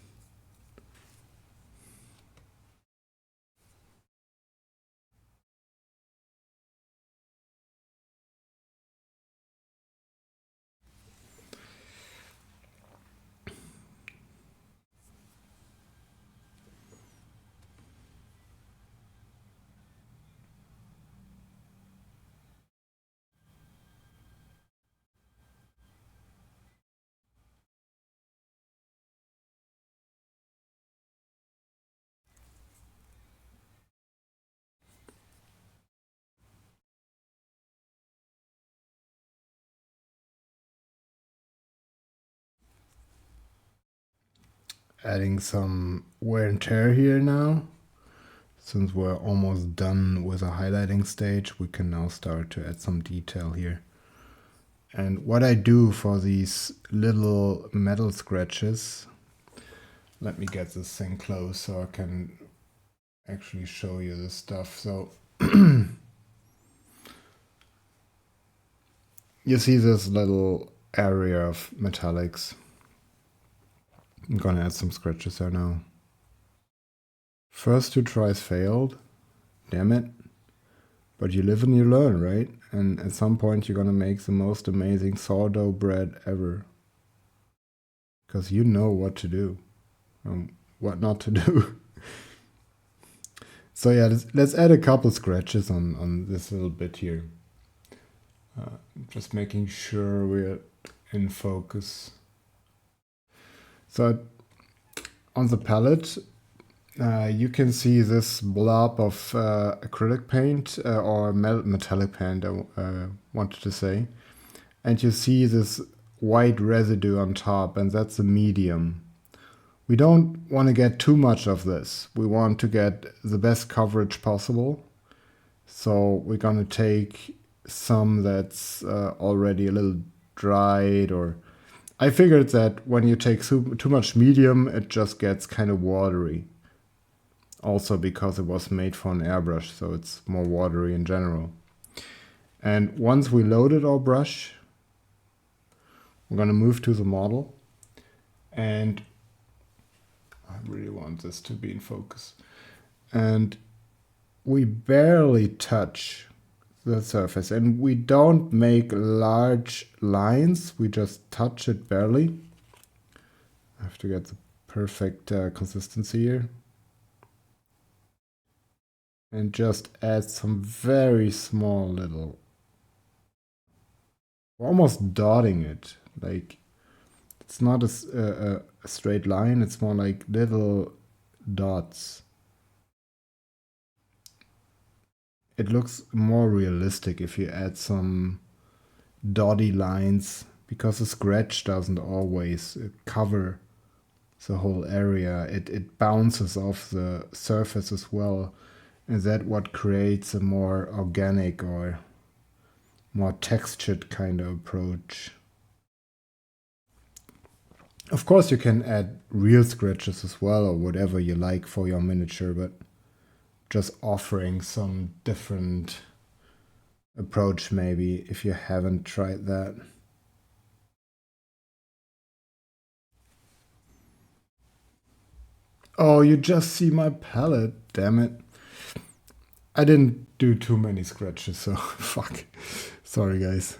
Speaker 1: Adding some wear and tear here now. Since we're almost done with a highlighting stage, we can now start to add some detail here. And what I do for these little metal scratches, let me get this thing close so I can actually show you this stuff. So you see this little area of metallics. I'm gonna add some scratches there now. First 2 tries failed. Damn it. But you live and you learn, right? And at some point you're gonna make the most amazing sourdough bread ever. Because you know what to do. What not to do. So yeah, let's add a couple scratches on this little bit here. Just making sure we're in focus. So on the palette, you can see this blob of acrylic paint or metallic paint, I wanted to say. And you see this white residue on top, and that's a medium. We don't want to get too much of this. We want to get the best coverage possible. So we're going to take some that's already a little dried, or I figured that when you take too much medium, it just gets kind of watery. Also because it was made for an airbrush, so it's more watery in general. And once we loaded our brush, we're going to move to the model. And I really want this to be in focus. And we barely touch the surface, and we don't make large lines, we just touch it barely. I have to get the perfect consistency here. And just add some very small little, almost dotting it, like it's not a straight line, it's more like little dots. It looks more realistic if you add some dotty lines, because the scratch doesn't always cover the whole area. It bounces off the surface as well, and that's what creates a more organic or more textured kind of approach. Of course, you can add real scratches as well, or whatever you like for your miniature, but just offering some different approach maybe if you haven't tried that. Oh, you just see my palette, damn it. I didn't do too many scratches, so fuck. Sorry, guys.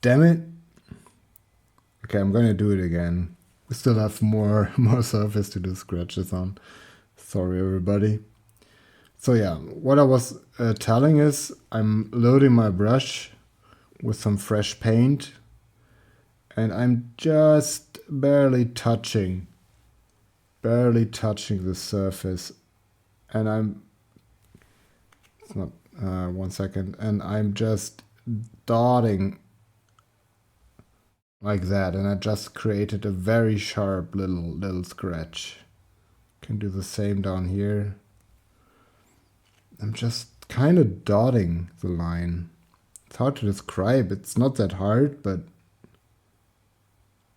Speaker 1: Damn it. Okay, I'm gonna do it again. We still have more surface to do scratches on. Sorry, everybody. So yeah, what I was telling is I'm loading my brush with some fresh paint, and I'm just barely touching the surface, and it's not 1 second, and I'm just dotting like that, and I just created a very sharp little scratch. Can do the same down here. I'm just kind of dotting the line. It's hard to describe. It's not that hard, but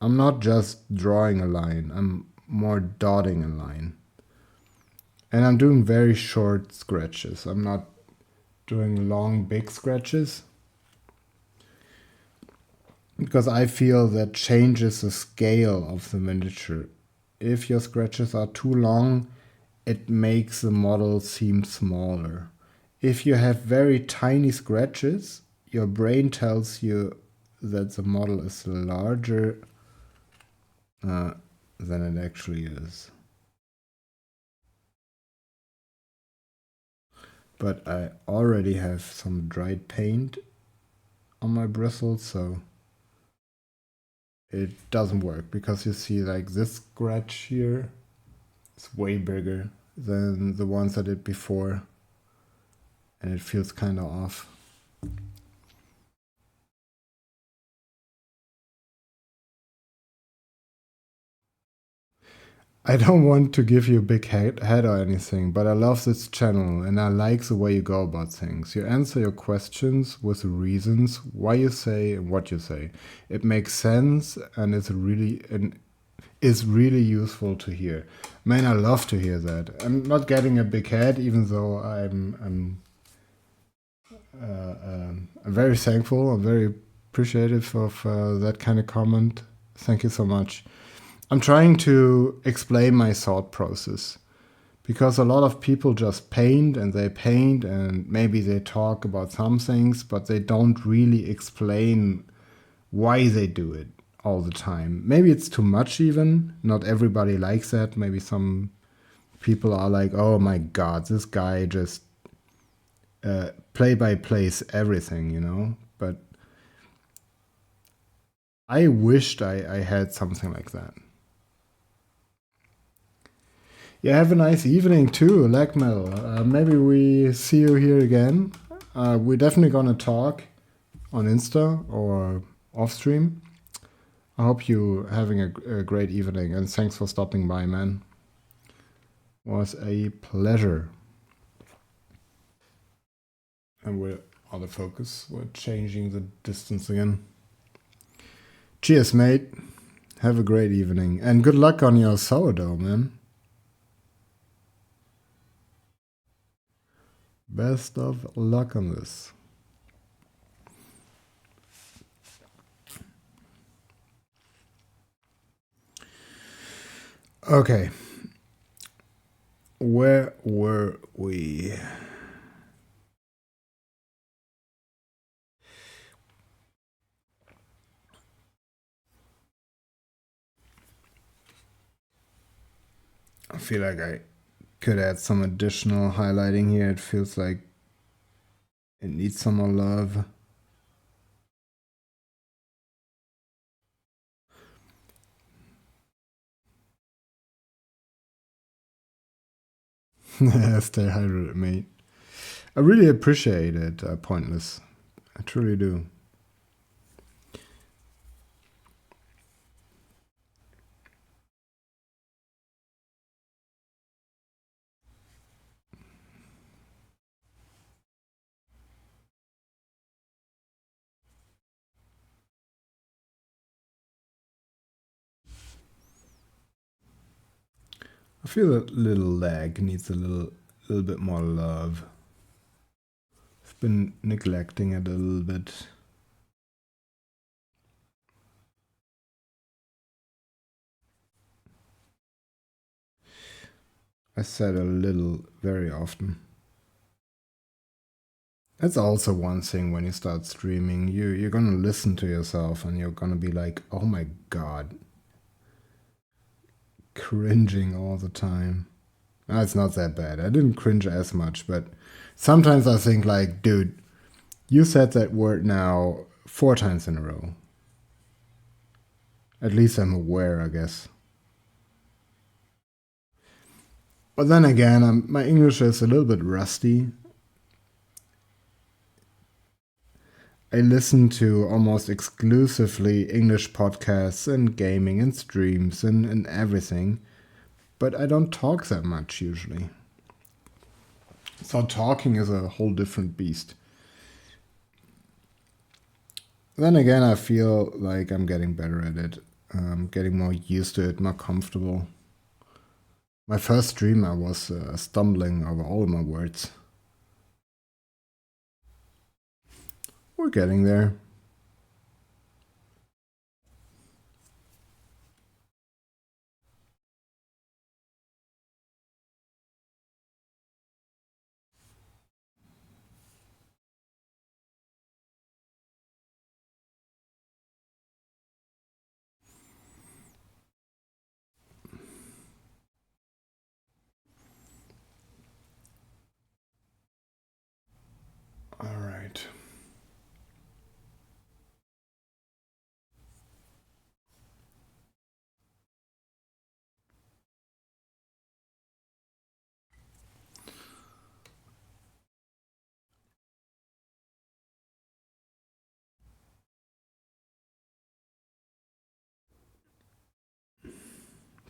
Speaker 1: I'm not just drawing a line. I'm more dotting a line. And I'm doing very short scratches. I'm not doing long, big scratches, because I feel that changes the scale of the miniature. If your scratches are too long, it makes the model seem smaller. If you have very tiny scratches, your brain tells you that the model is larger than it actually is. But I already have some dried paint on my bristles, so it doesn't work, because you see, like, this scratch here is way bigger than the ones I did before, and it feels kind of off. I don't want to give you a big head or anything, but I love this channel and I like the way you go about things. You answer your questions with reasons why you say and what you say. It makes sense and is really useful to hear. Man, I love to hear that. I'm not getting a big head, even though I'm very thankful. I'm very appreciative of that kind of comment. Thank you so much. I'm trying to explain my thought process, because a lot of people just paint and maybe they talk about some things, but they don't really explain why they do it all the time. Maybe it's too much even. Not everybody likes that. Maybe some people are like, oh my God, this guy just play by plays everything, you know? But I wished I had something like that. Yeah, have a nice evening too, Lagmel. Maybe we see you here again. We're definitely gonna talk on Insta or off stream. I hope you having a great evening, and thanks for stopping by, man. Was a pleasure. And we're out of focus. We're changing the distance again. Cheers, mate. Have a great evening, and good luck on your sourdough, man. Best of luck on this. Okay. Where were we? I feel like I could add some additional highlighting here. It feels like it needs some more love. Stay hydrated, mate. I really appreciate it, Pointless. I truly do. I feel that little leg needs a little bit more love. I've been neglecting it a little bit. I said a little very often. That's also one thing when you start streaming. You're gonna listen to yourself and you're gonna be like, oh my god. Cringing all the time. No, it's not that bad. I didn't cringe as much, but sometimes I think like, dude, you said that word now 4 times in a row. At least I'm aware, I guess. But then again, my English is a little bit rusty. I listen to almost exclusively English podcasts and gaming and streams and everything, but I don't talk that much usually. So talking is a whole different beast. Then again, I feel like I'm getting better at it. Getting more used to it, more comfortable. My first stream, I was stumbling over all my words. We're getting there. All right.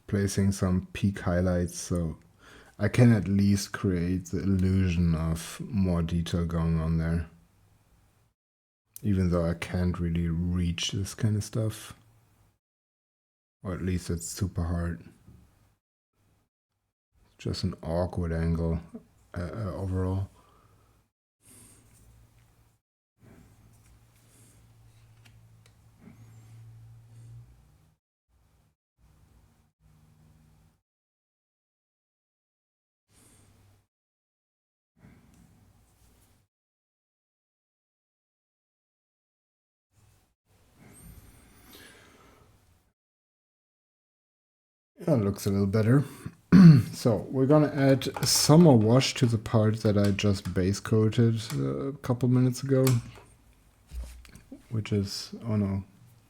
Speaker 1: Placing some peak highlights so I can at least create the illusion of more detail going on there. Even though I can't really reach this kind of stuff. Or at least it's super hard. Just an awkward angle overall. Yeah, it looks a little better. So we're gonna add some more wash to the part that I just base coated a couple minutes ago. Which is, oh no,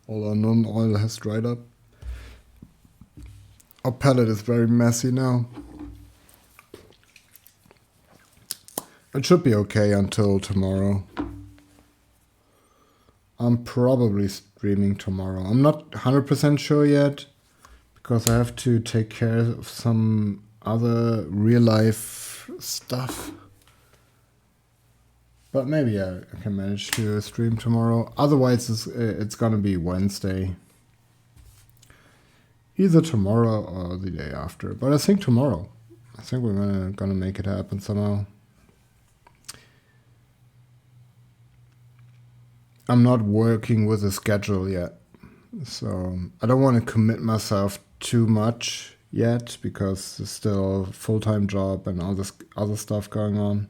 Speaker 1: all our non-oil has dried up. Our palette is very messy now. It should be okay until tomorrow. I'm probably streaming tomorrow. I'm not 100% sure yet, because I have to take care of some other real life stuff. But maybe I can manage to stream tomorrow. Otherwise, it's gonna be Wednesday. Either tomorrow or the day after. But I think tomorrow. I think we're gonna make it happen somehow. I'm not working with a schedule yet. So I don't want to commit myself too much yet because there's still a full-time job and all this other stuff going on.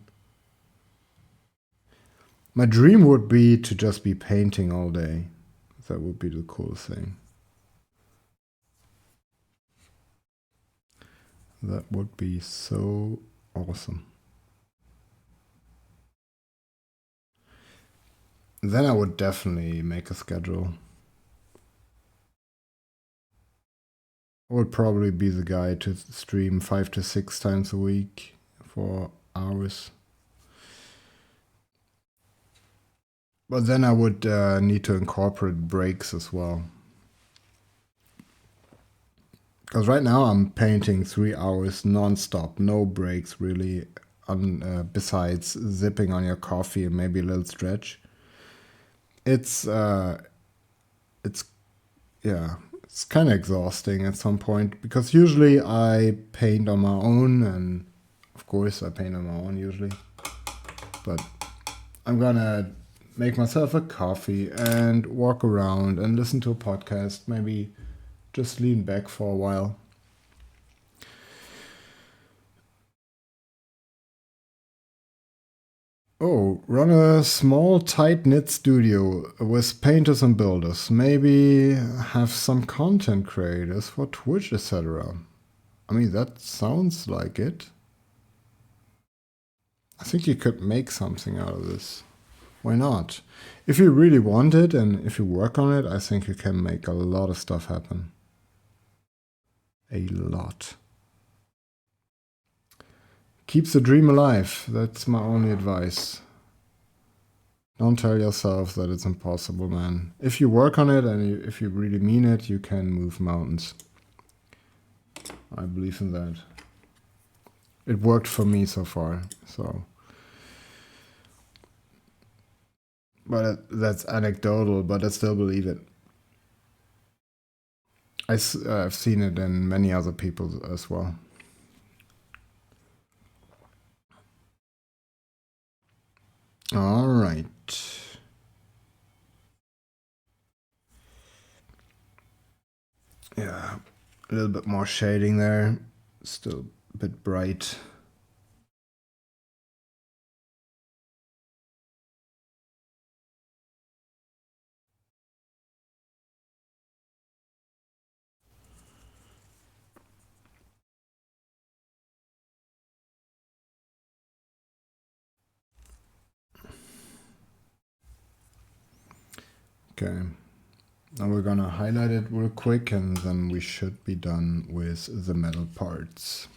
Speaker 1: My dream would be to just be painting all day. That would be the coolest thing. That would be so awesome. Then I would definitely make a schedule. I would probably be the guy to stream 5 to 6 times a week for hours. But then I would need to incorporate breaks as well. Because right now I'm painting 3 hours non-stop, no breaks really, besides zipping on your coffee and maybe a little stretch. It's It's kind of exhausting at some point because usually I paint on my own, and of course I paint on my own usually. But I'm gonna make myself a coffee and walk around and listen to a podcast, maybe just lean back for a while. Oh, run a small tight-knit studio with painters and builders. Maybe have some content creators for Twitch, etc. I mean, that sounds like it. I think you could make something out of this. Why not? If you really want it and if you work on it, I think you can make a lot of stuff happen. A lot. Keeps the dream alive. That's my only advice. Don't tell yourself that it's impossible, man. If you work on it and if you really mean it, you can move mountains. I believe in that. It worked for me so far, so. But that's anecdotal, but I still believe it. I've seen it in many other people as well. All right. Yeah, a little bit more shading there. Still a bit bright. Okay. Now we're gonna highlight it real quick and then we should be done with the metal parts.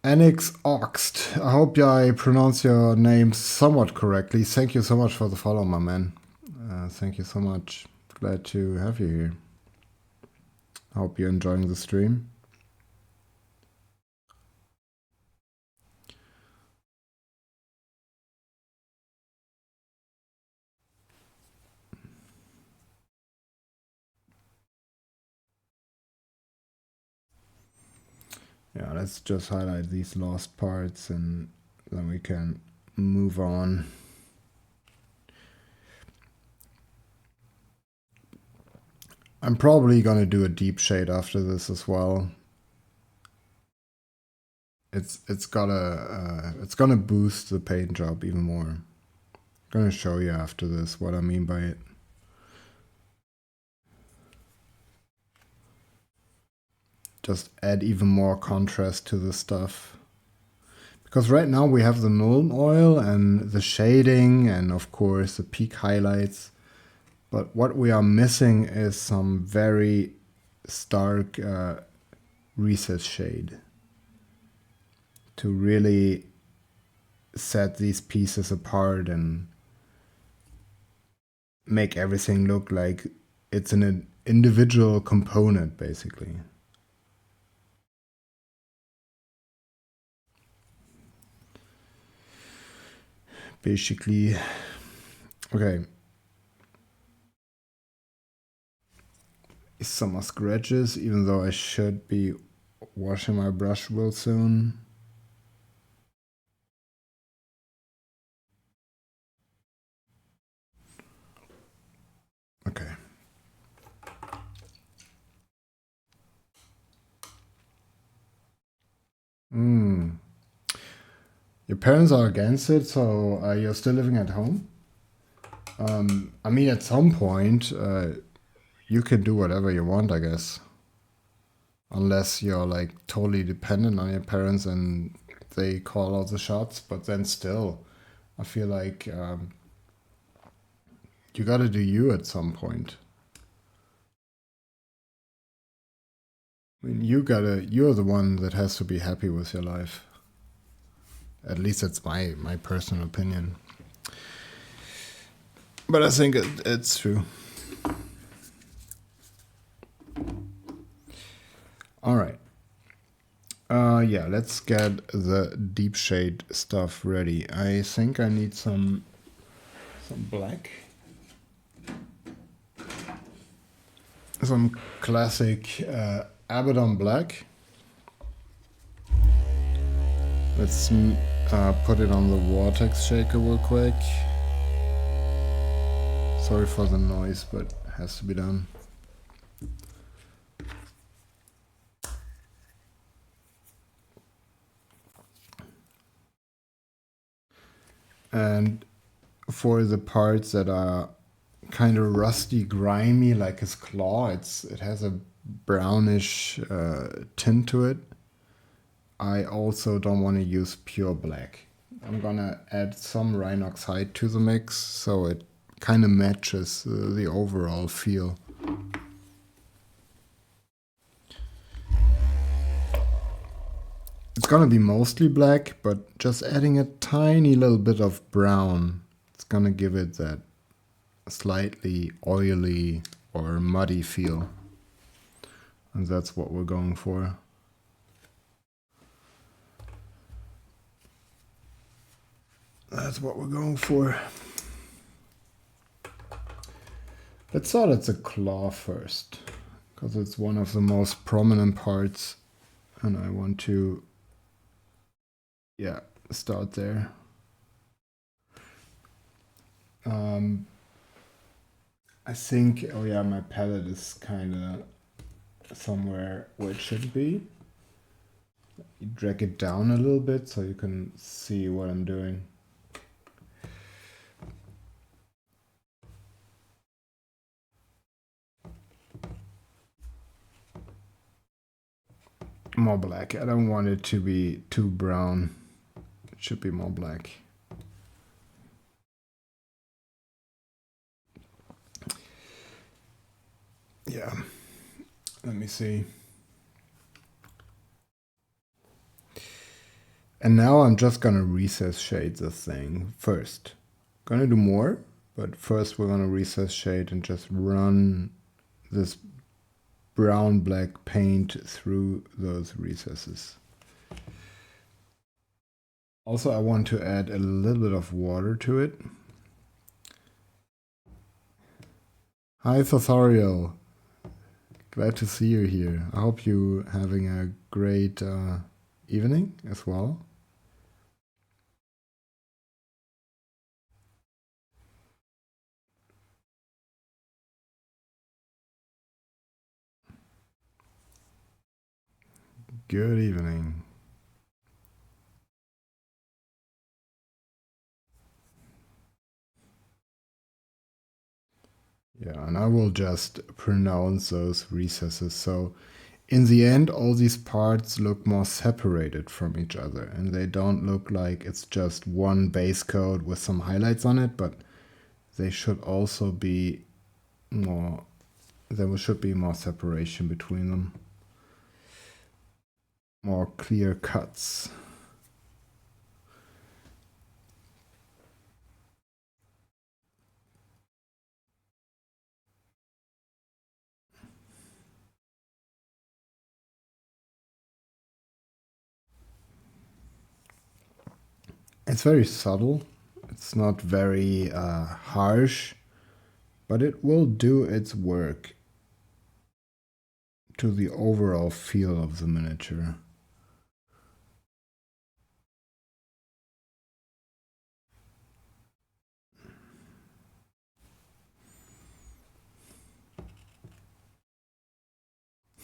Speaker 1: Anix Oxt. I hope I pronounce your name somewhat correctly. Thank you so much for the follow, my man. Thank you so much. Glad to have you here. I hope you're enjoying the stream. Yeah, let's just highlight these last parts and then we can move on. I'm probably gonna do a deep shade after this as well. It's gonna boost the paint job even more. I'm gonna show you after this what I mean by it. Just add even more contrast to the stuff. Because right now we have the Nuln oil and the shading and of course the peak highlights. But what we are missing is some very stark recess shade to really set these pieces apart and make everything look like it's an individual component, basically. Okay. Summer scratches, even though I should be washing my brush real soon. Okay. Your parents are against it, so you're still living at home? I mean, at some point, you can do whatever you want, I guess. Unless you're like totally dependent on your parents and they call all the shots, but then still, I feel like you gotta do you at some point. I mean, you're the one that has to be happy with your life. At least that's my personal opinion. But I think it's true. All right. Yeah, let's get the deep shade stuff ready. I think I need some black. some classic Abaddon Black. Let's put it on the vortex shaker real quick. Sorry for the noise, but it has to be done. And for the parts that are kind of rusty, grimy, like his claw, it has a brownish tint to it. I also don't want to use pure black. I'm gonna add some Rhinox hide to the mix so it kind of matches the overall feel. It's gonna be mostly black, but just adding a tiny little bit of brown, it's gonna give it that slightly oily or muddy feel. And that's what we're going for. That's what we're going for. Let's start at the claw first, because it's one of the most prominent parts, and I want to, start there. I think, my palette is kind of somewhere where it should be. You drag it down a little bit so you can see what I'm doing. More black. I don't want it to be too brown. It should be more black. Yeah. Let me see. And now I'm just gonna recess shade this thing first. Gonna do more, but first we're gonna recess shade and just run this brown black paint through those recesses. Also, I want to add a little bit of water to it. Hi, Thothariel. Glad to see you here. I hope you're having a great evening as well. Good evening. Yeah, and I will just pronounce those recesses. So in the end, all these parts look more separated from each other, and they don't look like it's just one base coat with some highlights on it, but they should also be more, there should be more separation between them. More clear cuts. It's very subtle. It's not very harsh, but it will do its work to the overall feel of the miniature.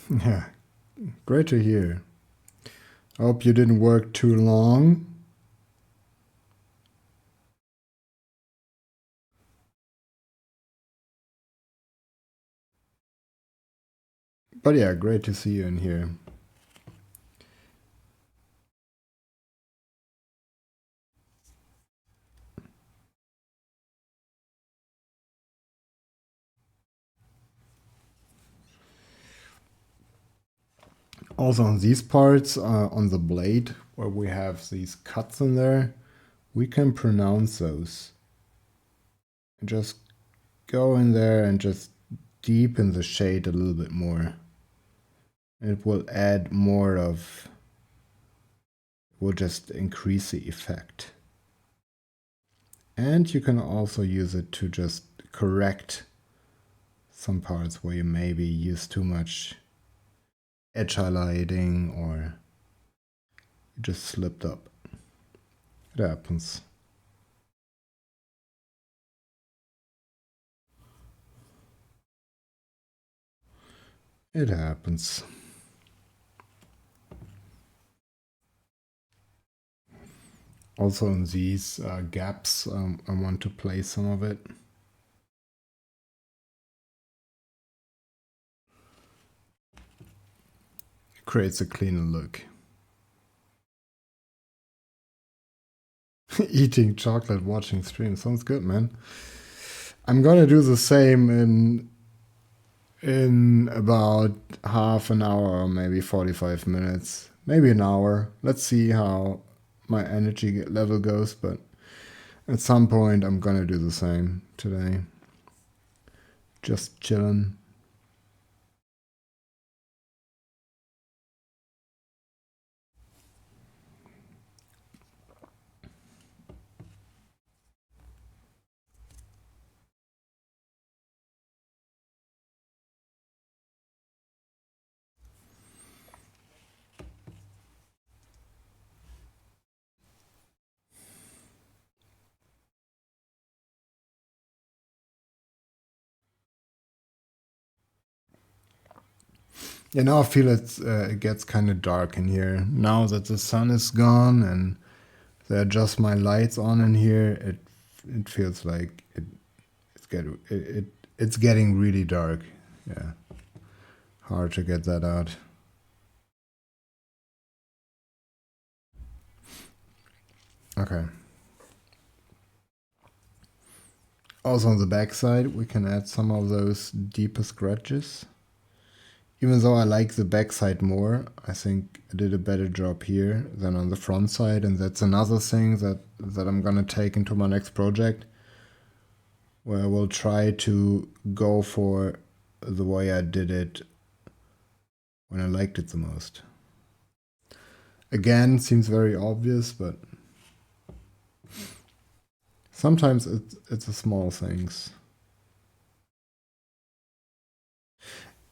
Speaker 1: Yeah, great to hear. I hope you didn't work too long. But yeah, great to see you in here. Also on these parts, on the blade, where we have these cuts in there, we can pronounce those. And just go in there and just deepen the shade a little bit more. It will add more of, will just increase the effect. And you can also use it to just correct some parts where you maybe use too much edge highlighting or you just slipped up. It happens. It happens. Also in these gaps, I want to place some of it. It creates a cleaner look. Eating chocolate, watching stream. Sounds good, man. I'm gonna do the same in about half an hour or maybe 45 minutes. Maybe an hour. Let's see how my energy level goes, but at some point I'm gonna do the same today. Just chilling. Yeah, now I feel it gets kind of dark in here. Now that the sun is gone and there are just my lights on in here, it feels like it's getting really dark. Yeah, hard to get that out. Okay. Also on the back side, we can add some of those deeper scratches. Even though I like the back side more, I think I did a better job here than on the front side, and that's another thing that I'm gonna take into my next project, where I will try to go for the way I did it when I liked it the most. Again, seems very obvious, but sometimes it's the small things.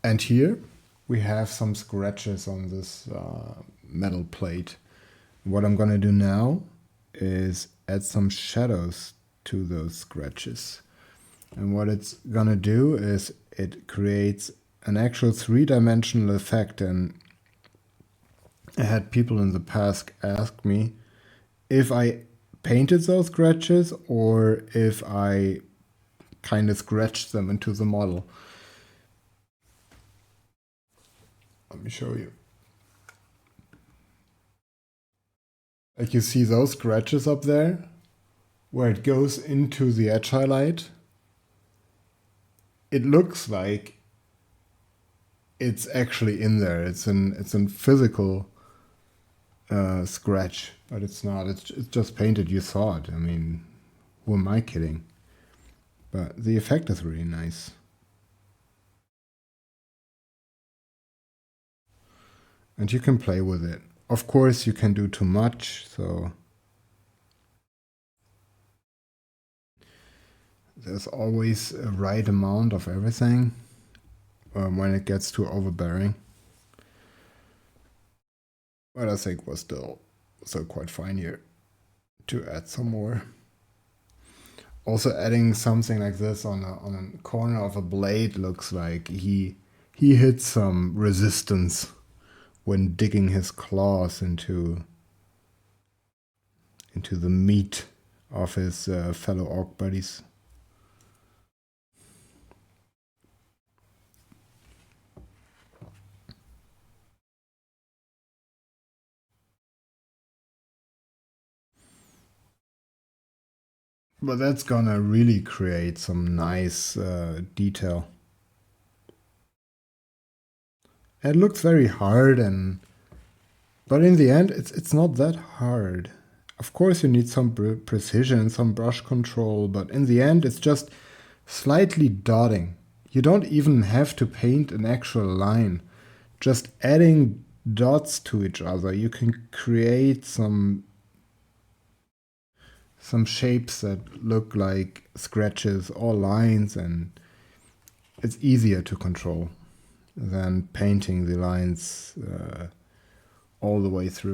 Speaker 1: And here we have some scratches on this metal plate. What I'm gonna do now is add some shadows to those scratches. And what it's gonna do is it creates an actual three-dimensional effect. And I had people in the past ask me if I painted those scratches or if I kind of scratched them into the model. Let me show you. Like you see those scratches up there, where it goes into the edge highlight. It looks like it's actually in there. It's a physical scratch, but it's not. It's just painted. You saw it. I mean, who am I kidding? But the effect is really nice. And you can play with it. Of course, you can do too much, so there's always a right amount of everything when it gets too overbearing. But I think we're still quite fine here to add some more. Also, adding something like this on a corner of a blade looks like he hits some resistance when digging his claws into the meat of his fellow orc buddies. But that's gonna really create some nice detail. It looks very hard, but in the end, it's not that hard. Of course, you need some precision, some brush control, but in the end, it's just slightly dotting. You don't even have to paint an actual line. Just adding dots to each other, you can create some shapes that look like scratches or lines, and it's easier to control than painting the lines all the way through.